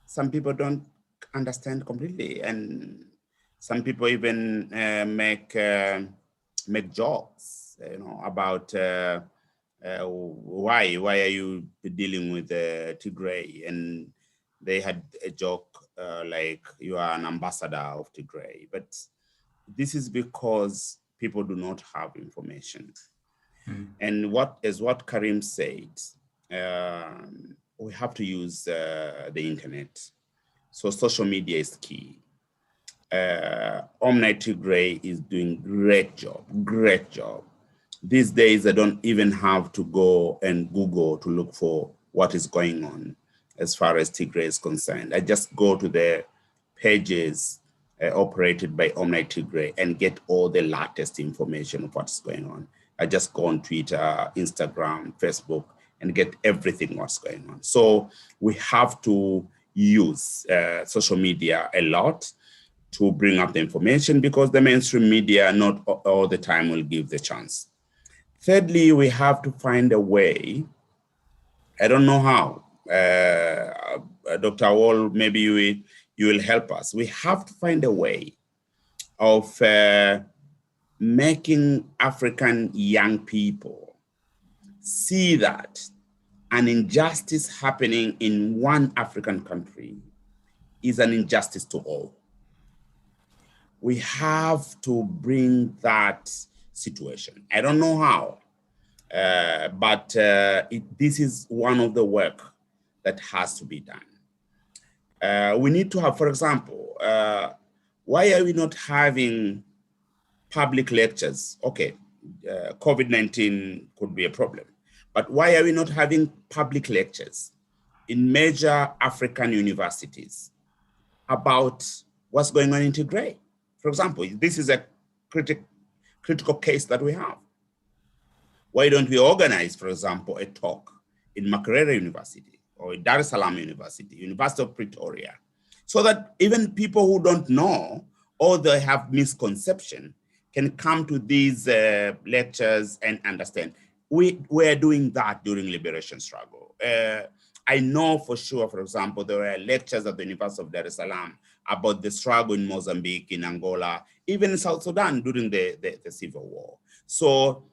some people don't understand completely. And some people even make jokes, about why are you dealing with Tigray? And they had a joke like, you are an ambassador of Tigray. But this is because people do not have information. And what Karim said, we have to use the internet. So social media is key. Omni Tigray is doing great job. These days, I don't even have to go and Google to look for what is going on as far as Tigray is concerned. I just go to the pages operated by Omni Tigray and get all the latest information of what's going on. I just go on Twitter, Instagram, Facebook, and get everything what's going on. So we have to use social media a lot to bring up the information, because the mainstream media not all the time will give the chance. Thirdly, we have to find a way. I don't know how. Dr. Wall, maybe you will help us. We have to find a way of making African young people see that an injustice happening in one African country is an injustice to all. We have to bring that situation. I don't know how, but this is one of the work that has to be done. We need to have, for example, why are we not having public lectures? Okay, COVID-19 could be a problem, but why are we not having public lectures in major African universities about what's going on in Tigray? For example, this is a critical case that we have. Why don't we organize, for example, a talk in Makerere University or Dar es Salaam University, University of Pretoria, so that even people who don't know or they have misconception can come to these lectures and understand. We were doing that during liberation struggle. I know for sure, for example, there were lectures at the University of Dar es Salaam about the struggle in Mozambique, in Angola, even in South Sudan during the civil war. So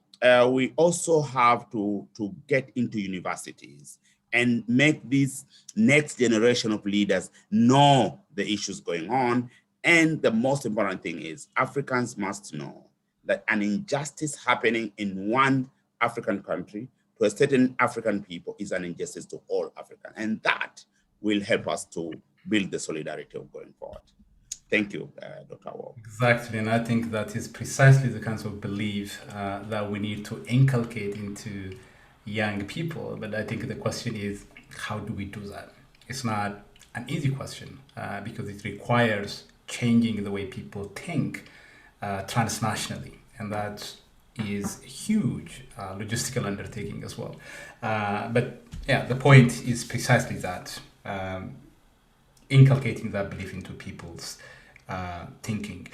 we also have to get into universities and make this next generation of leaders know the issues going on. And the most important thing is Africans must know that an injustice happening in one African country to a certain African people is an injustice to all Africans. And that will help us to build the solidarity of going forward. Thank you, Dr. Wall. Exactly, and I think that is precisely the kind of belief that we need to inculcate into young people. But I think the question is, how do we do that? It's not an easy question because it requires changing the way people think transnationally, and that is a huge logistical undertaking as well. But yeah, the point is precisely that, inculcating that belief into people's thinking.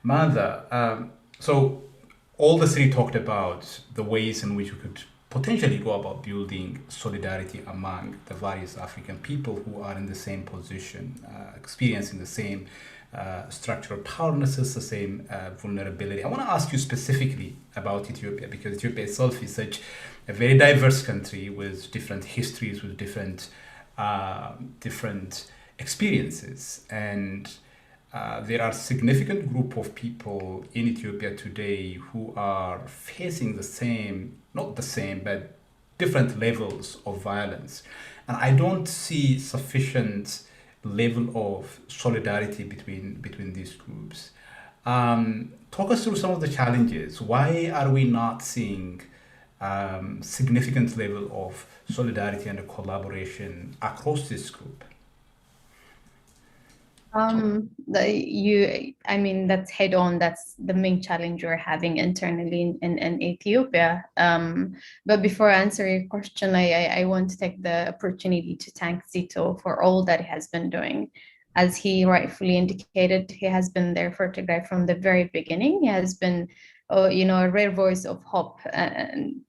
Mother, so all the three talked about the ways in which we could potentially go about building solidarity among the various African people who are in the same position, experiencing the same structural powerlessness, the same vulnerability. I want to ask you specifically about Ethiopia, because Ethiopia itself is such a very diverse country with different histories, with different experiences, and there are significant group of people in Ethiopia today who are facing the same, not the same, but different levels of violence. And I don't see sufficient level of solidarity between these groups. Talk us through some of the challenges. Why are we not seeing significant level of solidarity and collaboration across this group? I mean, that's head on. That's the main challenge we're having internally in Ethiopia. But before I answer your question, I want to take the opportunity to thank Zito for all that he has been doing. As he rightfully indicated, he has been there for Tigray from the very beginning. He has been, a rare voice of hope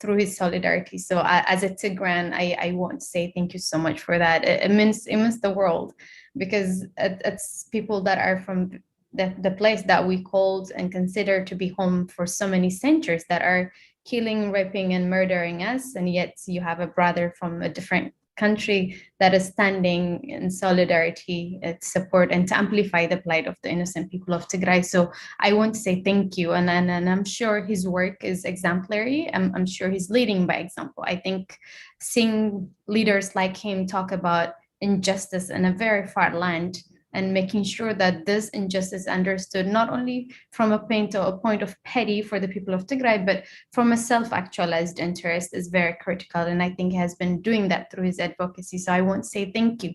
through his solidarity. So as a Tigrayan, I want to say thank you so much for that. It means the world, because it's people that are from the place that we called and consider to be home for so many centuries that are killing, raping, and murdering us. And yet you have a brother from a different country that is standing in solidarity to support and to amplify the plight of the innocent people of Tigray. So I want to say thank you. And I'm sure his work is exemplary. I'm sure he's leading by example. I think seeing leaders like him talk about injustice in a very far land and making sure that this injustice is understood not only from a point of pity for the people of Tigray, but from a self-actualized interest is very critical. And I think he has been doing that through his advocacy. So I want to say thank you.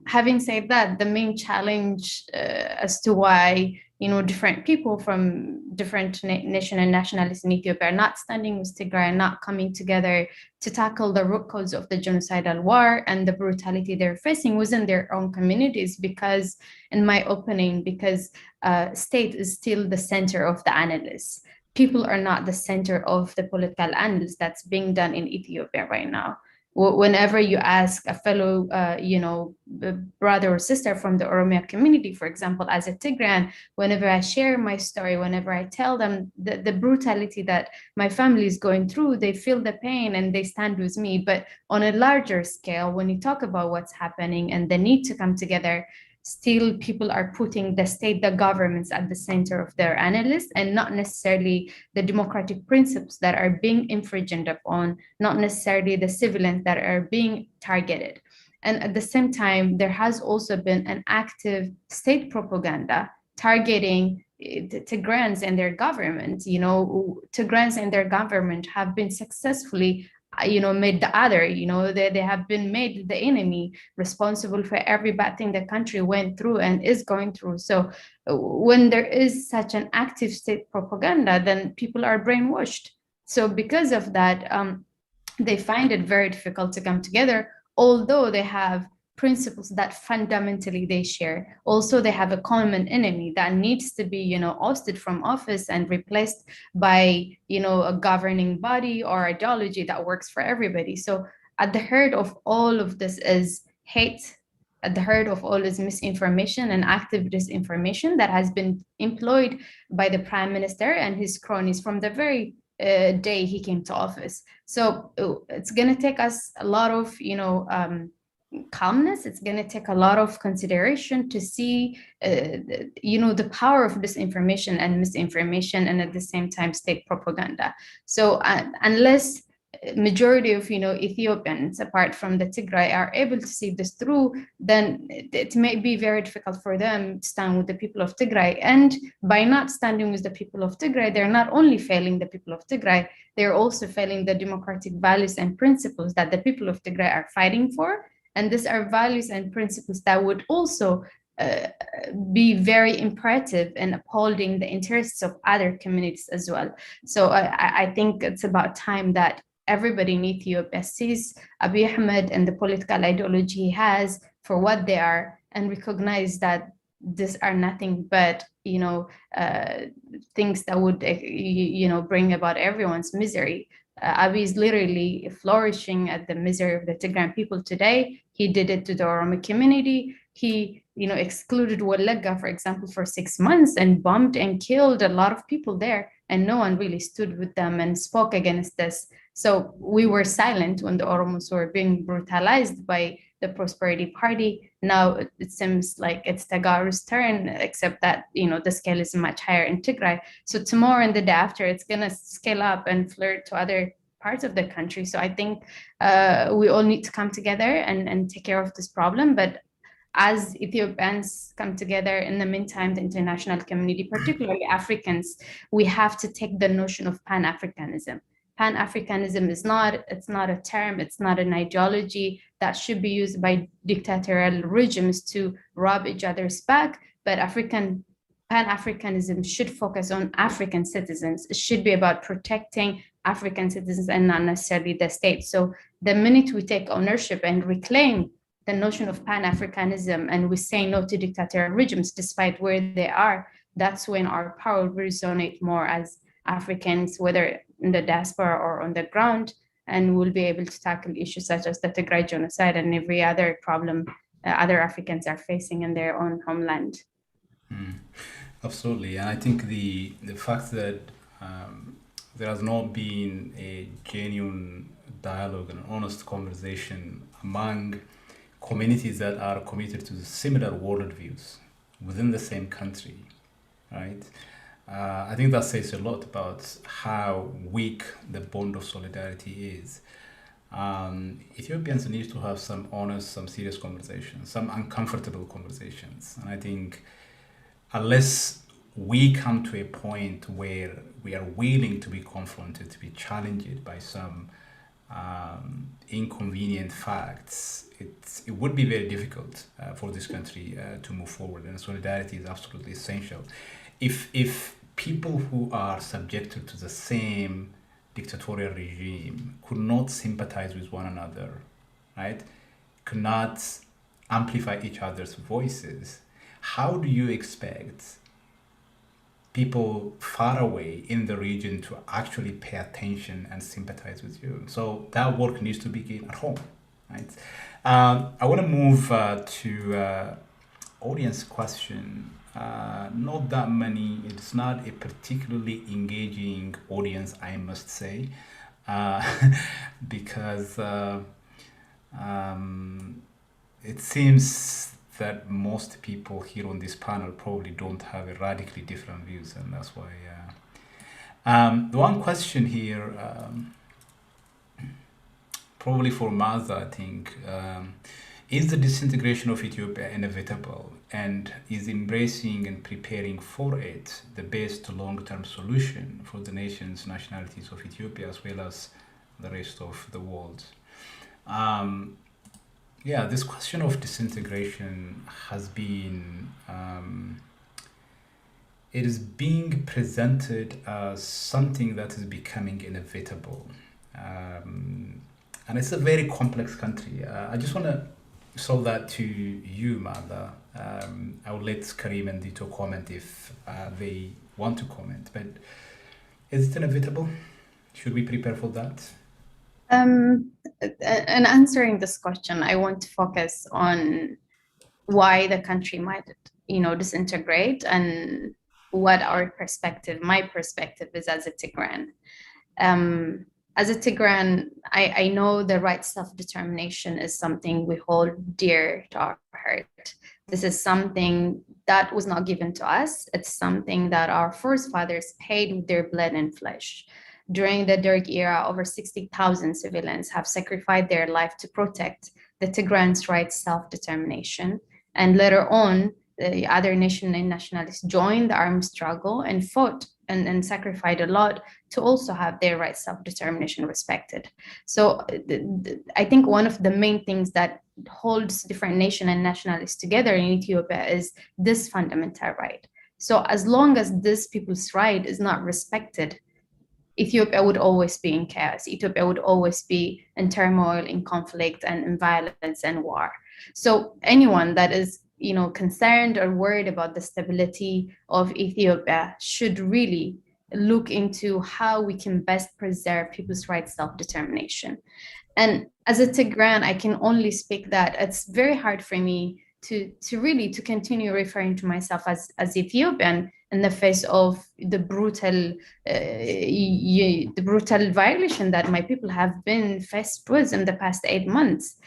Having said that, the main challenge as to why different people from different nation and nationalities in Ethiopia are not standing with Tigray and not coming together to tackle the root cause of the genocidal war and the brutality they're facing within their own communities. Because, in my opinion, because state is still the center of the analysis. People are not the center of the political analysis that's being done in Ethiopia right now. Whenever you ask a fellow, brother or sister from the Oromia community, for example, as a Tigrayan, whenever I share my story, whenever I tell them the brutality that my family is going through, they feel the pain and they stand with me. But on a larger scale, when you talk about what's happening and the need to come together, still people are putting the state, the governments at the center of their analysis, and not necessarily the democratic principles that are being infringed upon, not necessarily the civilians that are being targeted. And at the same time, there has also been an active state propaganda targeting Tigrayans and their government. Tigrayans and their government have been successfully made the other, they have been made the enemy, responsible for every bad thing the country went through and is going through. So when there is such an active state propaganda, then people are brainwashed. So because of that, they find it very difficult to come together, although they have principles that fundamentally they share. Also, they have a common enemy that needs to be, ousted from office and replaced by, a governing body or ideology that works for everybody. So at the heart of all of this is hate. At the heart of all is misinformation and active disinformation that has been employed by the prime minister and his cronies from the very day he came to office. So it's going to take us a lot of, calmness. It's going to take a lot of consideration to see, the power of disinformation and misinformation, and at the same time, state propaganda. So unless majority of Ethiopians, apart from the Tigray, are able to see this through, then it may be very difficult for them to stand with the people of Tigray. And by not standing with the people of Tigray, they're not only failing the people of Tigray, they're also failing the democratic values and principles that the people of Tigray are fighting for. And these are values and principles that would also be very imperative in upholding the interests of other communities as well. So I think it's about time that everybody in Ethiopia sees Abiy Ahmed and the political ideology he has for what they are, and recognize that these are nothing but things that would bring about everyone's misery. Abiy is literally flourishing at the misery of the Tigrayan people today. He did it to the Oromo community. He excluded Wallagga, for example, for 6 months and bombed and killed a lot of people there, and no one really stood with them and spoke against this. So we were silent when the Oromos were being brutalized by the Prosperity Party. Now it seems like it's Tagaru's turn, except that the scale is much higher in Tigray. So tomorrow and the day after, it's gonna scale up and flirt to other parts of the country. So I think we all need to come together and take care of this problem. But as Ethiopians come together, in the meantime, the international community, particularly Africans, we have to take the notion of Pan-Africanism. Pan-Africanism is it's not a term, it's not an ideology that should be used by dictatorial regimes to rob each other's back, but Pan-Africanism should focus on African citizens. It should be about protecting African citizens and not necessarily the state. So the minute we take ownership and reclaim the notion of Pan-Africanism and we say no to dictatorial regimes despite where they are, that's when our power will resonate more as Africans, whether in the diaspora or on the ground, and we'll be able to tackle issues such as the Tigray genocide and every other problem other Africans are facing in their own homeland. Absolutely, and I think the fact that there has not been a genuine dialogue and honest conversation among communities that are committed to similar worldviews within the same country, right? I think that says a lot about how weak the bond of solidarity is. Ethiopians need to have some honest, some serious conversations, some uncomfortable conversations. And I think unless we come to a point where we are willing to be confronted, to be challenged by some inconvenient facts, it would be very difficult for this country to move forward. And solidarity is absolutely essential. If people who are subjected to the same dictatorial regime could not sympathize with one another, right, could not amplify each other's voices, how do you expect people far away in the region to actually pay attention and sympathize with you? So that work needs to begin at home, right? I want to move to audience question. Not that many. It's not a particularly engaging audience, I must say, because it seems that most people here on this panel probably don't have a radically different views, and that's why. The one question here, probably for Mazda, I think, is the disintegration of Ethiopia inevitable, and is embracing and preparing for it the best long-term solution for the nation's nationalities of Ethiopia as well as the rest of the world? Yeah, this question of disintegration has been, it is being presented as something that is becoming inevitable. And it's a very complex country. I just want to throw that to you, Mada. I will let Karim and Dito comment if they want to comment, but is it inevitable? Should we prepare for that? In answering this question, I want to focus on why the country might, disintegrate, and what our perspective, my perspective, is as a Tigrayan. As a Tigrayan, I know the right self-determination is something we hold dear to our heart. This is something that was not given to us. It's something that our forefathers paid with their blood and flesh. During the Derg era, over 60,000 civilians have sacrificed their life to protect the Tigrayans' right self-determination. And later on, the other nation and nationalists joined the armed struggle and fought and sacrificed a lot to also have their right self-determination respected. So I think one of the main things that holds different nation and nationalists together in Ethiopia is this fundamental right. So as long as this people's right is not respected, Ethiopia would always be in chaos. Ethiopia would always be in turmoil, in conflict, and in violence and war. So anyone that is, concerned or worried about the stability of Ethiopia should really look into how we can best preserve people's right self-determination. And as a Tigrayan, I can only speak that it's very hard for me to really continue referring to myself as Ethiopian in the face of the brutal violation that my people have been faced with in the past 8 months.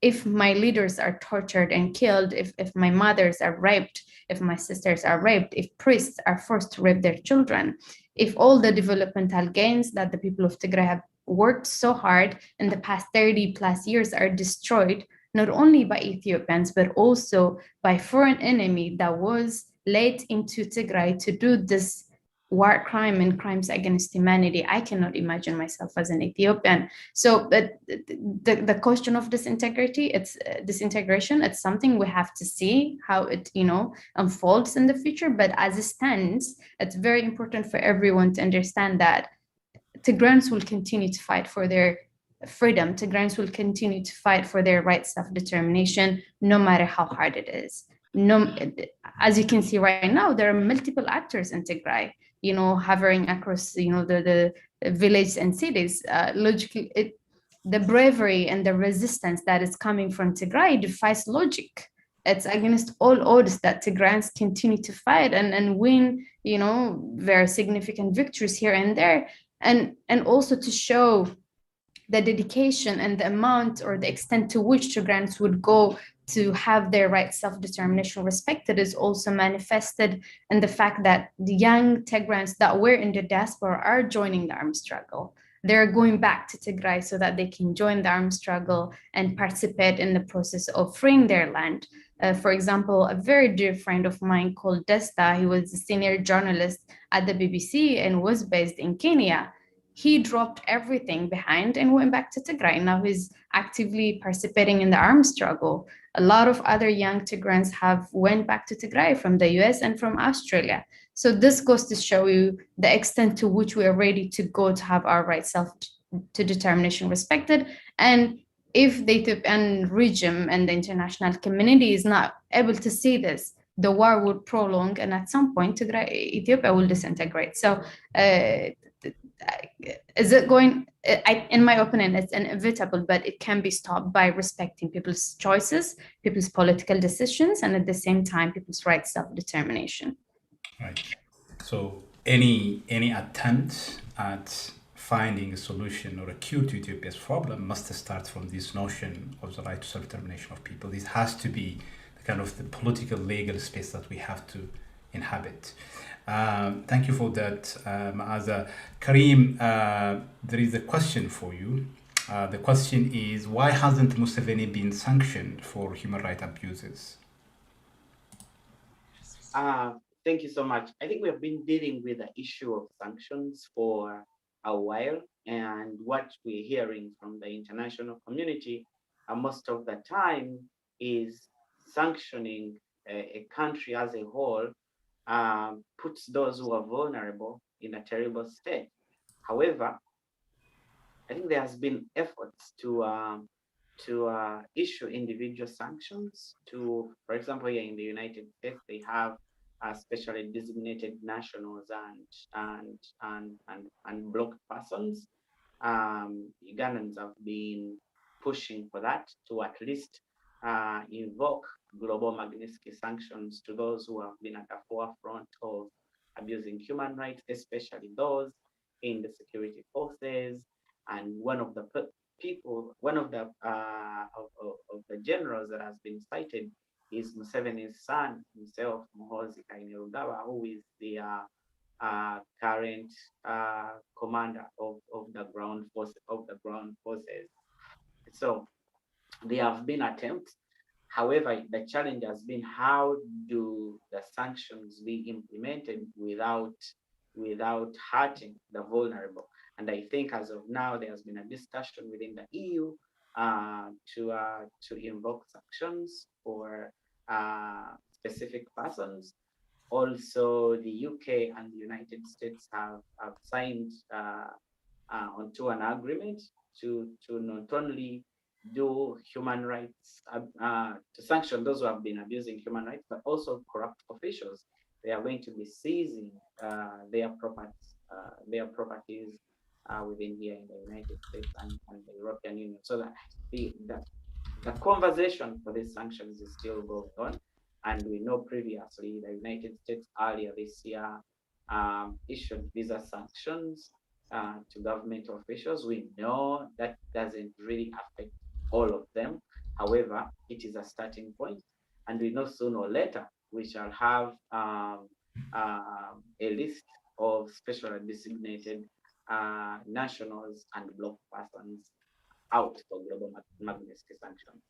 If my leaders are tortured and killed, if my mothers are raped, if my sisters are raped, if priests are forced to rape their children, if all the developmental gains that the people of Tigray have worked so hard in the past 30 plus years are destroyed, not only by Ethiopians, but also by foreign enemy that was led into Tigray to do this war crime and crimes against humanity, I cannot imagine myself as an Ethiopian. So but the question of disintegration, it's something we have to see how it unfolds in the future. But as it stands, it's very important for everyone to understand that Tigrayans will continue to fight for their freedom. Tigrayans will continue to fight for their right self-determination, no matter how hard it is. As you can see right now, there are multiple actors in Tigray, hovering across, the villages and cities. Logically, the bravery and the resistance that is coming from Tigray defies logic. It's against all odds that Tigrayans continue to fight and win, very significant victories here and there. And also to show the dedication and the amount or the extent to which Tigrayans would go to have their right self-determination respected is also manifested in the fact that the young Tigrayans that were in the diaspora are joining the armed struggle. They're going back to Tigray so that they can join the armed struggle and participate in the process of freeing their land. For example, a very dear friend of mine called Desta, he was a senior journalist at the BBC and was based in Kenya. He dropped everything behind and went back to Tigray. Now he's actively participating in the armed struggle. A lot of other young Tigrayans have went back to Tigray from the US and from Australia. So this goes to show you the extent to which we are ready to go to have our right self-determination respected. And if the Ethiopian regime and the international community is not able to see this, the war would prolong, and at some point, Ethiopia will disintegrate. So is it going, in my opinion, it's inevitable, but it can be stopped by respecting people's choices, people's political decisions, and at the same time, people's right self-determination. Right. So any attempt at finding a solution or a cure to Ethiopia's problem must start from this notion of the right to self-determination of people. It has to be kind of the political legal space that we have to inhabit. Thank you for that, Maaza. Karim, there is a question for you. The question is, why hasn't Museveni been sanctioned for human rights abuses? Thank you so much. I think we have been dealing with the issue of sanctions for a while, and what we're hearing from the international community most of the time is sanctioning a country as a whole puts those who are vulnerable in a terrible state. However, I think there has been efforts to issue individual sanctions. For example, here in the United States, they have specially designated nationals and blocked persons. Ugandans have been pushing for that to at least invoke global Magnitsky sanctions to those who have been at the forefront of abusing human rights, especially those in the security forces. And one of the generals that has been cited is Museveni's son himself, Muhoozi Kainerugaba, who is the current commander of the ground forces. So there have been attempts. However, the challenge has been how do the sanctions be implemented without hurting the vulnerable. And I think as of now, there has been a discussion within the EU to invoke sanctions for specific persons. Also, the UK and the United States have signed onto an agreement to not only do human rights, to sanction those who have been abusing human rights, but also corrupt officials. They are going to be seizing their properties within here in the United States and the European Union. So that the conversation for these sanctions is still going on. And we know previously the United States earlier this year issued visa sanctions to government officials. We know that doesn't really affect all of them. However, it is a starting point, and we know sooner or later we shall have a list of specially designated nationals and bloc persons out for global Magnitsky sanctions.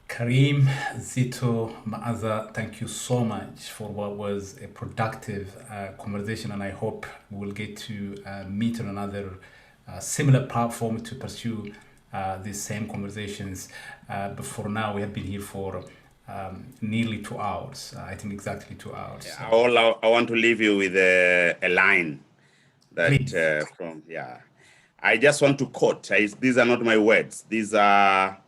Karim, Zito, Maaza, thank you so much for what was a productive conversation, and I hope we'll get to meet on another similar platform to pursue these same conversations. But for now, we have been here for nearly 2 hours. I think exactly 2 hours. Yeah, I want to leave you with a line that I just want to quote. These are not my words. These are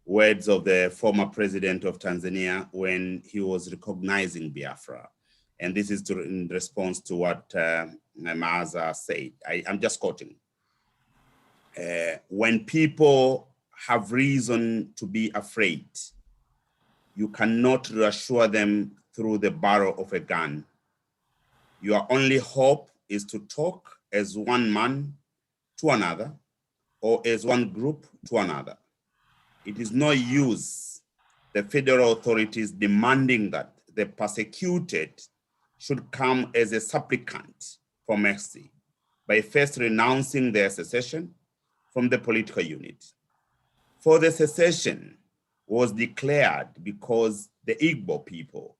words of the former president of Tanzania when he was recognizing Biafra. And this is in response to what Maaza said. I'm just quoting. When people have reason to be afraid, you cannot reassure them through the barrel of a gun. Your only hope is to talk as one man to another or as one group to another. It is no use the federal authorities demanding that the persecuted should come as a supplicant for mercy by first renouncing their secession from the political unit. For the secession was declared because the Igbo people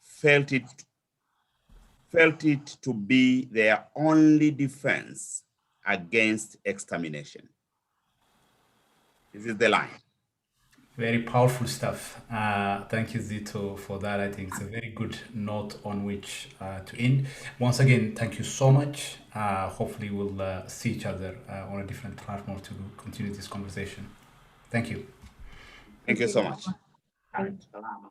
felt it to be their only defense against extermination. This is the line. Very powerful stuff. Thank you, Zito, for that. I think it's a very good note on which to end. Once again, thank you so much. Hopefully we'll see each other on a different platform to continue this conversation. Thank you. Thank you so much. Thank you.